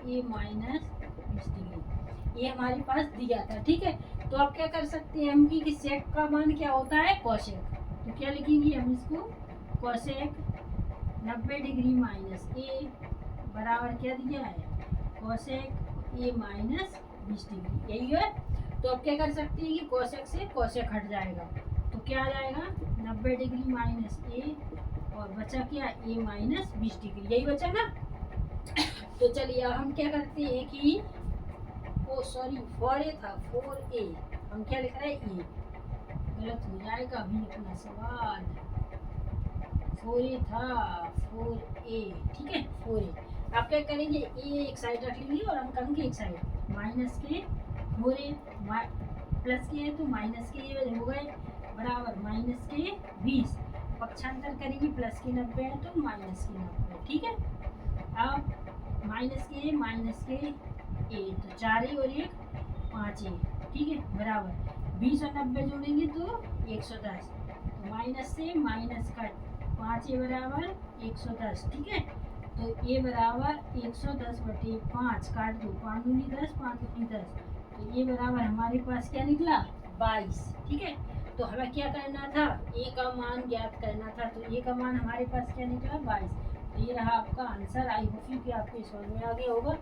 Speaker 1: a माइनस 20 डिग्री, ये हमारे पास दिया था, ठीक है। तो अब क्या कर सकते हैं हम कि सेक का मान क्या होता है कोसेक, तो क्या लिखेंगे हम इसको, कोसेक 90 डिग्री माइनस a बराबर क्या दिया है, कोसेक a माइनस 20 डिग्री, यही है। तो अब क्या कर सकते हैं कि कोसेक से कोसेक हट जाएगा, तो क्या आ जाएगा 90 डिग्री माइनस a, और बचा क्या a माइनस 20 डिग्री, यही बचा ना। तो चलिए अब हम क्या करते हैं कि ओ सॉरी 4a था, 4a हम क्या लिख रहे हैं, a गलत हो जाएगा अभी अपना सवाल, 4a था 4a, ठीक है 4a। आप क्या करेंगे, a एक साइड रख लेंगे और हम करेंगे एक साइड, माइनस के 4a प्लस के है तो माइनस के ये हो गए बराबर माइनस के 20, पक्षांतर करेंगे प्लस के 90 है तो माइनस के 90, ठीक है। अब माइनस के a, तो 4a और 1 5a, ठीक है, बराबर 20 और 90 जोड़ेंगे तो 110, तो माइनस से माइनस कट 5a बराबर 110, ठीक है। तो a बराबर 110/5 काट दो, 5 दूनी 10, 5 दूनी 10, तो ये बराबर हमारे पास क्या निकला 22, ठीक है। तो हमें क्या करना था, a का मान ज्ञात करना था, तो a का मान हमारे पास क्या निकला 22। तो ये रहा आपका आंसर। आई होप कि आपको समझ में आ गया होगा।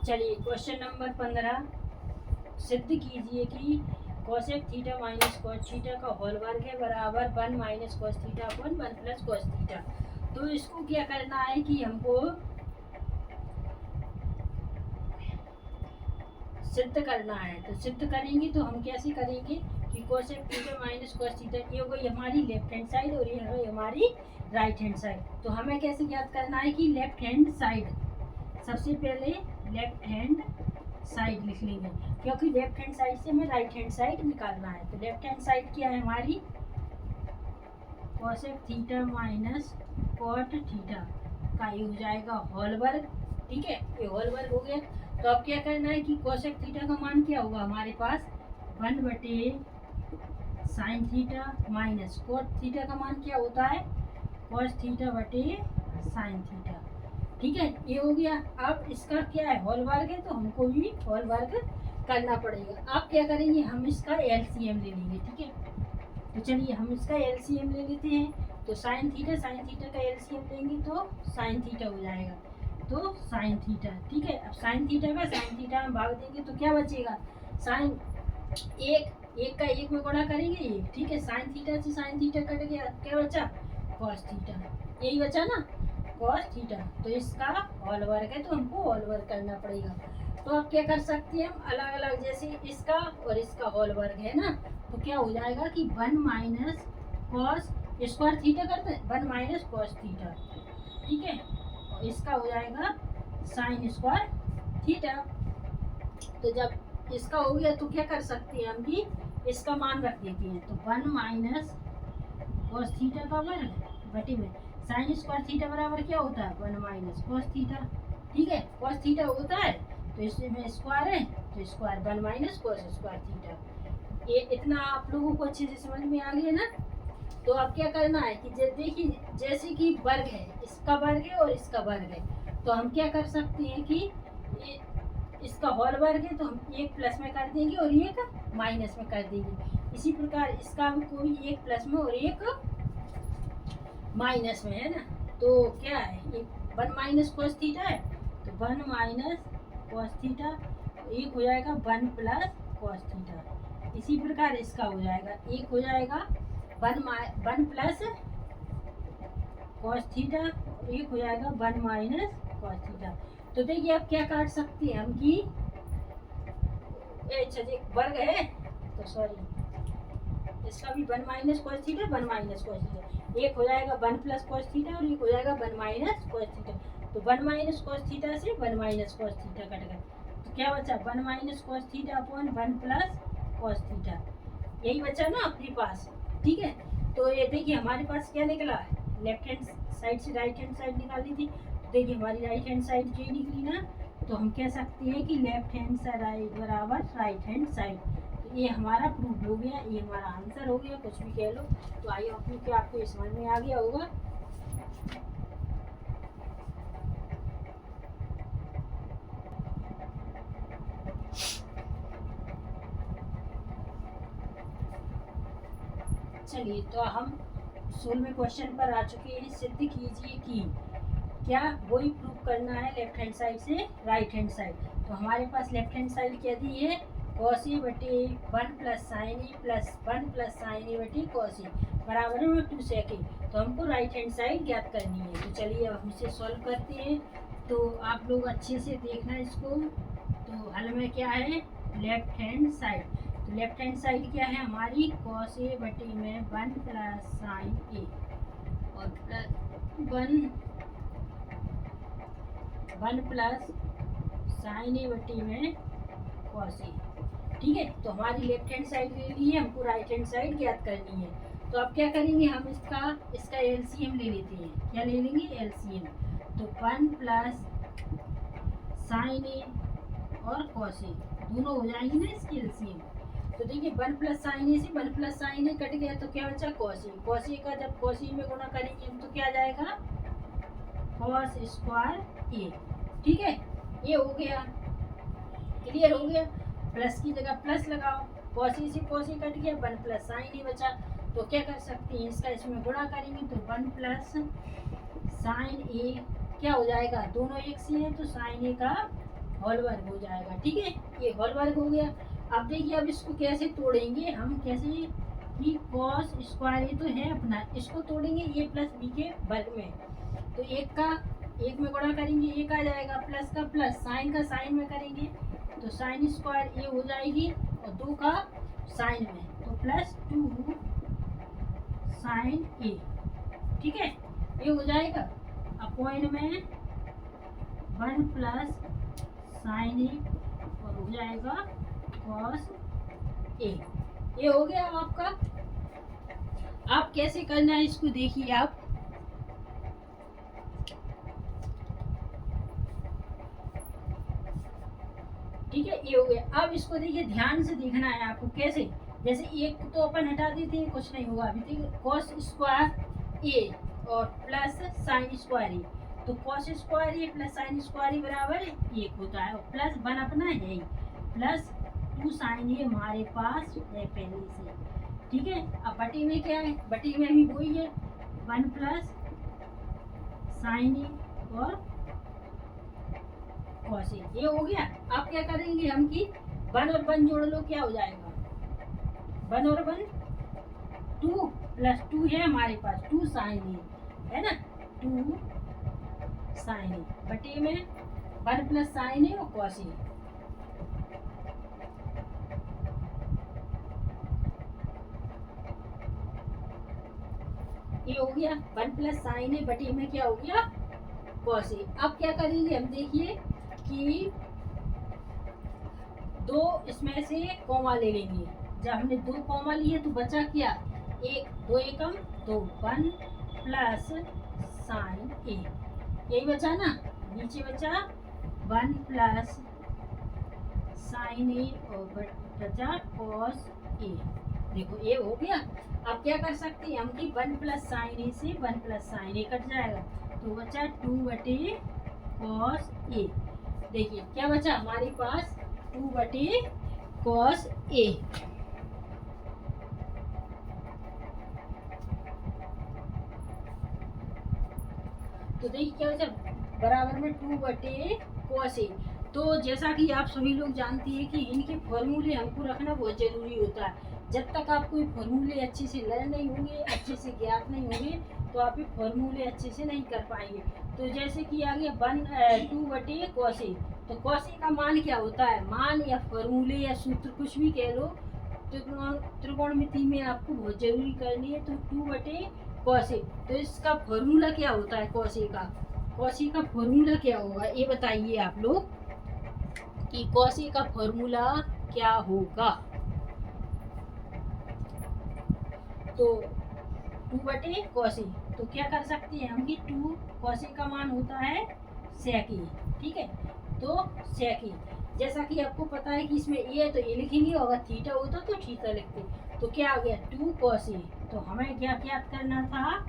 Speaker 1: चलिए क्वेश्चन नंबर 15, सिद्ध कीजिए कि cosec theta minus cos theta का होल वर्ग है बराबर 1 minus cos theta upon 1 plus cos theta. तो इसको क्या करना है कि हमको सिद्ध करना है। तो सिद्ध करेंगे तो हम कैसे करेंगे कि cosec theta minus cos theta, ये हो गई हमारी लेफ्ट हैंड साइड और ये हो गई हमारी राइट हैंड साइड। तो हमें कैसे ज्ञात करना है कि लेफ्ट हैंड साइड, सबसे पहले लेफ्ट हैंड साइड लिख लेंगे क्योंकि लेफ्ट हैंड साइड से हमें राइट हैंड साइड निकालना है। तो लेफ्ट हैंड साइड क्या है हमारी cosec theta minus cot theta का ये हो जाएगा होल वर्ग। ठीक है, ये होल वर्ग हो गया। तो अब क्या करना है कि कोसेक थीटा का मान क्या होगा हमारे पास 1/sin theta minus cot theta का मान क्या होता है cos थीटा बटे sin थीटा। ठीक है, ये हो गया। अब इसका क्या है होल वर्ग है तो हमको भी होल वर्ग करना पड़ेगा। अब क्या करेंगे हम इसका एलसीएम ले लेंगे। ठीक है, तो चलिए हम इसका एलसीएम ले लेते हैं। तो sin थीटा का एलसीएम लेंगे तो sin थीटा हो जाएगा, तो sin थीटा। ठीक है, अब sin थीटा का sin थीटा में भाग देंगे तो क्या बचेगा sin एक का एक में गुणा करेंगे ये। ठीक है, sin थीटा से sin थीटा कट गया, क्या बचा cos थीटा, यही बचा ना cos थीटा। तो इसका होल वर्ग है तो हमको होल वर्ग करना पड़ेगा। तो अब क्या कर सकते हैं हम अलग अलग, जैसे इसका और इसका होल वर्ग है ना, तो क्या हो जाएगा कि 1 माइनस कॉस स्क्वायर थीटा करते हैं 1 माइनस कॉस थीटा। ठीक है, और इसका हो जाएगा साइन स्क्वायर थीटा। तो जब इसका हो गया तो क्या कर सकते हैं हम कि इसका मान रख देते हैं। तो 1 माइनस कॉस थीटा का वर्ग बटे में साइन स्क्वायर थीटा बराबर क्या होता है 1 माइनस कॉस थीटा। ठीक है, कॉस थीटा होता है तो इसमें स्क्वायर है तो square 1 minus cos square theta. ये इतना आप लोगों को अच्छे से समझ में आ गया ना। तो अब क्या करना है कि देखिए जैसे कि वर्ग है, इसका वर्ग है और इसका वर्ग है, तो हम क्या कर सकते हैं कि इसका होल वर्ग है तो हम एक प्लस में कर देंगे और एक माइनस में कर देंगे। इसी प्रकार इसका भी कोई एक प्लस में और एक माइनस में है ना। तो क्या है ये 1 माइनस कॉस थीटा है तो 1 माइनस कॉस थीटा, एक हो जाएगा 1 प्लस कॉस थीटा। इसी प्रकार इसका हो जाएगा एक हो जाएगा 1 प्लस कॉस थीटा, एक हो जाएगा 1 माइनस कॉस थीटा। तो देखिए अब क्या काट सकते हैं हम कि अच्छा जी वर्ग है तो सॉरी इसका भी 1 minus cos theta 1 minus cos theta, एक हो जाएगा 1 प्लस कॉस थीटा और एक हो जाएगा 1 माइनस कॉस थीटा। तो 1 माइनस कॉस थीटा से 1 माइनस कॉस थीटा कट गया तो क्या बचा 1 minus cos theta upon 1 plus cos theta, यही बचा ना अपने पास। ठीक है, तो ये देखिए हमारे पास क्या निकला लेफ्ट हैंड साइड से राइट हैंड साइड निकाली थी। तो देखिए हमारी राइट हैंड साइड जो निकली ना, तो हम कह सकते हैं कि लेफ्ट हैंड साइड बराबर राइट हैंड साइड। तो ये हमारा प्रूफ हो गया, ये हमारा आंसर हो गया, कुछ भी कह लो। तो आइए अपनी क्या आपको ये समझ में आ गया होगा। चलिए तो हम 16वें क्वेश्चन पर आ चुके हैं। सिद्ध कीजिए कि क्या वही प्रूफ करना है लेफ्ट हैंड साइड से राइट हैंड साइड। तो हमारे पास लेफ्ट हैंड साइड क्या दी है cos ए बटे 1 प्लस साइन ए प्लस 1 प्लस साइन ए बटे cos ए बराबर में 2 sec ए। तो हमको राइट हैंड साइड ज्ञात करनी है। तो चलिए अब हम इसे सॉल्व करते हैं। तो आप लोग अच्छे से देखना इसको। तो हल में क्या है लेफ्ट हैंड साइड, तो लेफ्ट हैंड साइड क्या है हमारी cos ए बटे में 1 प्लस साइन ए और प्लस 1 प्लस साइन ए बटे में cos ए। ठीक है, तो हमारी लेफ्ट हैंड साइड ले ली है, हमको राइट हैंड साइड ज्ञात करनी है। तो अब क्या करेंगे हम इसका एलसीएम ले लेते हैं। क्या ले लेंगे एलसीएम, तो 1 प्लस साइन ए और cos ए दोनों हो जाएंगे ना इसकी एलसीएम। तो देखिए 1 प्लस साइन ए से 1 प्लस साइन ए कट गया तो क्या बचा cos ए। cos ए का जब cos ए में गुणा करेंगे तो क्या आ जाएगा cos स्क्वायर ए। ठीक है, ये हो गया, क्लियर हो गया। प्लस की जगह प्लस लगाओ, cos ए से cos ए कट गया 1 प्लस साइन ए बचा। तो क्या कर सकते हैं इसका इसमें गुणा करेंगे तो 1 प्लस साइन ए क्या हो जाएगा दोनों एक से है तो साइन ए का होल वर्ग हो जाएगा। ठीक है, ये होल वर्ग हो गया। अब देखिए अब इसको कैसे तोड़ेंगे हम, कैसे कि cos स्क्वायर ए तो है अपना, इसको तोड़ेंगे a प्लस बी के वर्ग में। तो एक में गुणा करेंगे एक आ जाएगा, प्लस का प्लस, साइन का साइन में करेंगे तो साइन स्क्वायर ए हो जाएगी, और 2 का साइन में तो प्लस 2 साइन ए, ठीक है, ये हो जाएगा। अब पॉइंट में 1 प्लस साइन ए और हो जाएगा कॉस ए, ये हो गया आपका। आप कैसे करना है इसको देखिए आप, ठीक है, ये हो गया। अब इसको देखिए ध्यान से देखना है आपको कैसे, जैसे एक तो अपन हटा देते हैं, कुछ नहीं हुआ अभी, ठीक है, कॉस स्क्वायर ए और प्लस साइन स्क्वायर ए, तो कॉस स्क्वायर ए प्लस साइन स्क्वायर ए बराबर 1 होता है, और प्लस 1 अपना है ही, प्लस 2 साइन ए हमारे पास है पहले से, ठीक है। अब बटी में क्या है, बटी में भी वही है 1 प्लस साइन ए और कॉस ए, ये हो गया। अब क्या करेंगे हम कि 1 और 1 जोड़ लो, क्या हो जाएगा 1 और 1 2 प्लस 2 है हमारे पास 2 साइन ए, है ना, 2 साइन ए बटे में 1 प्लस साइन ए और कॉस ए, ये हो गया 1 प्लस साइन ए बटे में क्या हो गया कॉस ए। अब क्या करेंगे हम, देखिए कि 2 इसमें से कॉमा ले लेंगे, जब हमने 2 कॉमा लिए तो बचा क्या, 2 एकम 2 1 प्लस साइन ए, यही बचा ना, नीचे बचा 1 प्लस साइन ए और बचा कॉस ए, देखो ये हो गया। अब क्या कर सकते हैं हम कि 1 प्लस साइन ए से 1 प्लस साइन ए कट जाएगा, तो बचा 2 बटे कॉस ए, देखिए क्या बचा हमारे पास 2 बटे कॉस ए, तो देखिए क्या बचा बराबर में 2 बटे कॉस ए। तो जैसा कि आप सभी लोग जानते हैं कि इनके फॉर्मूले हमको रखना बहुत ज़रूरी होता है, जब तक आपको ये फॉर्मूले अच्छे से लर्न नहीं होंगे, अच्छे से ज्ञात नहीं होंगे, तो आप ये फॉर्मूले अच्छे से नहीं कर पाएंगे। तो जैसे कि आ गया 2 बटे कॉस ए, तो कॉस ए का मान क्या होता है, मान या फॉर्मूले या सूत्र कुछ भी कह लो, त्रिकोणमिति में आपको बहुत जरूरी करनी है। तो 2 बटे कॉस ए, तो इसका फॉर्मूला क्या होता है कॉस ए का, कॉस ए का फॉर्मूला क्या होगा ये बताइए आप लोग कि कॉस ए का फॉर्मूला क्या होगा। तो 2 बटे कॉस ए, तो क्या कर सकते हैं हम कि 2 कॉस ए का मान होता है सेक ए, ठीक है, तो सेक ए, जैसा कि आपको पता है कि इसमें ए है तो ये लिखेंगे, और अगर थीटा होता तो थीटा लिखते, तो क्या आ गया 2 कॉस ए, तो हमें क्या ज्ञात करना था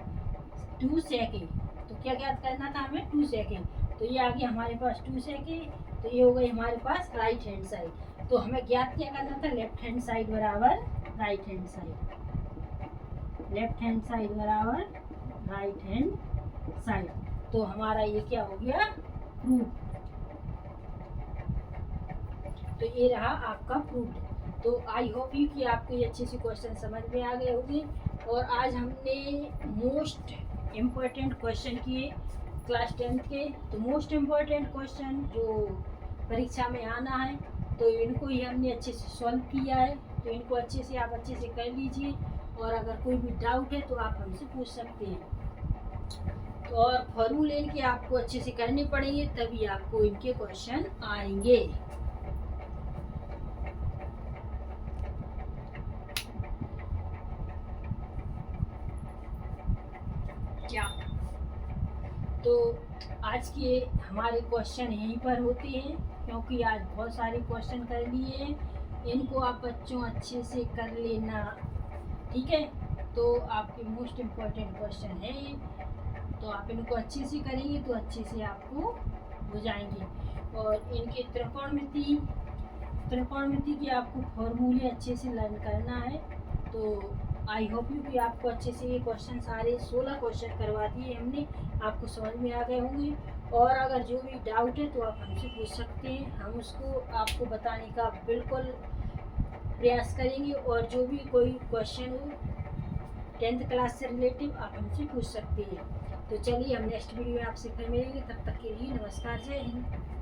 Speaker 1: 2 सेक ए, तो क्या ज्ञात करना था हमें 2 सेक ए, तो ये आ गया हमारे पास 2 सेक ए, तो ये हो गई हमारे पास राइट हैंड साइड। तो हमें ज्ञात क्या करना था, लेफ्ट हैंड साइड बराबर right hand side, left hand side बराबर राइट हैंड साइड, तो हमारा ये क्या हो गया प्रूफ। तो ये रहा आपका प्रूफ। तो आई होप यू कि आपको ये अच्छे से क्वेश्चन समझ में आ गए होंगे। और आज हमने मोस्ट इम्पोर्टेंट क्वेश्चन किए क्लास 10th के, तो मोस्ट इम्पोर्टेंट क्वेश्चन जो परीक्षा में आना है, तो इनको ही हमने अच्छे से सॉल्व किया है, तो इनको अच्छे से आप अच्छे से कर लीजिए, और अगर कोई भी डाउट है तो आप हमसे पूछ सकते हैं। तो और फॉर्मूले इनके आपको अच्छे से करने पड़ेंगे, तभी आपको इनके क्वेश्चन आएंगे। क्या तो आज के हमारे क्वेश्चन यहीं पर होते हैं, क्योंकि आज बहुत सारे क्वेश्चन कर लिए हैं, इनको आप बच्चों अच्छे से कर लेना, ठीक है। तो आपके मोस्ट इम्पोर्टेंट क्वेश्चन है ये, तो आप इनको अच्छे से करेंगे तो अच्छे से आपको हो जाएंगे। और इनके त्रिकोणमिति के आपको फॉर्मूले अच्छे से लर्न करना है। तो आई होप यू कि आपको अच्छे से ये क्वेश्चन सारे 16 क्वेश्चन करवा दिए हमने, आपको समझ में आ गए होंगे। और अगर जो भी डाउट है तो आप हमसे पूछ सकते हैं, हम उसको आपको बताने का बिल्कुल प्रयास करेंगे। और जो भी कोई क्वेश्चन हो 10th क्लास से रिलेटिव आप हमसे पूछ सकते हैं। तो चलिए हम नेक्स्ट वीडियो में आपसे फिर मिलेंगे, तब तक के लिए नमस्कार, जय हिंद।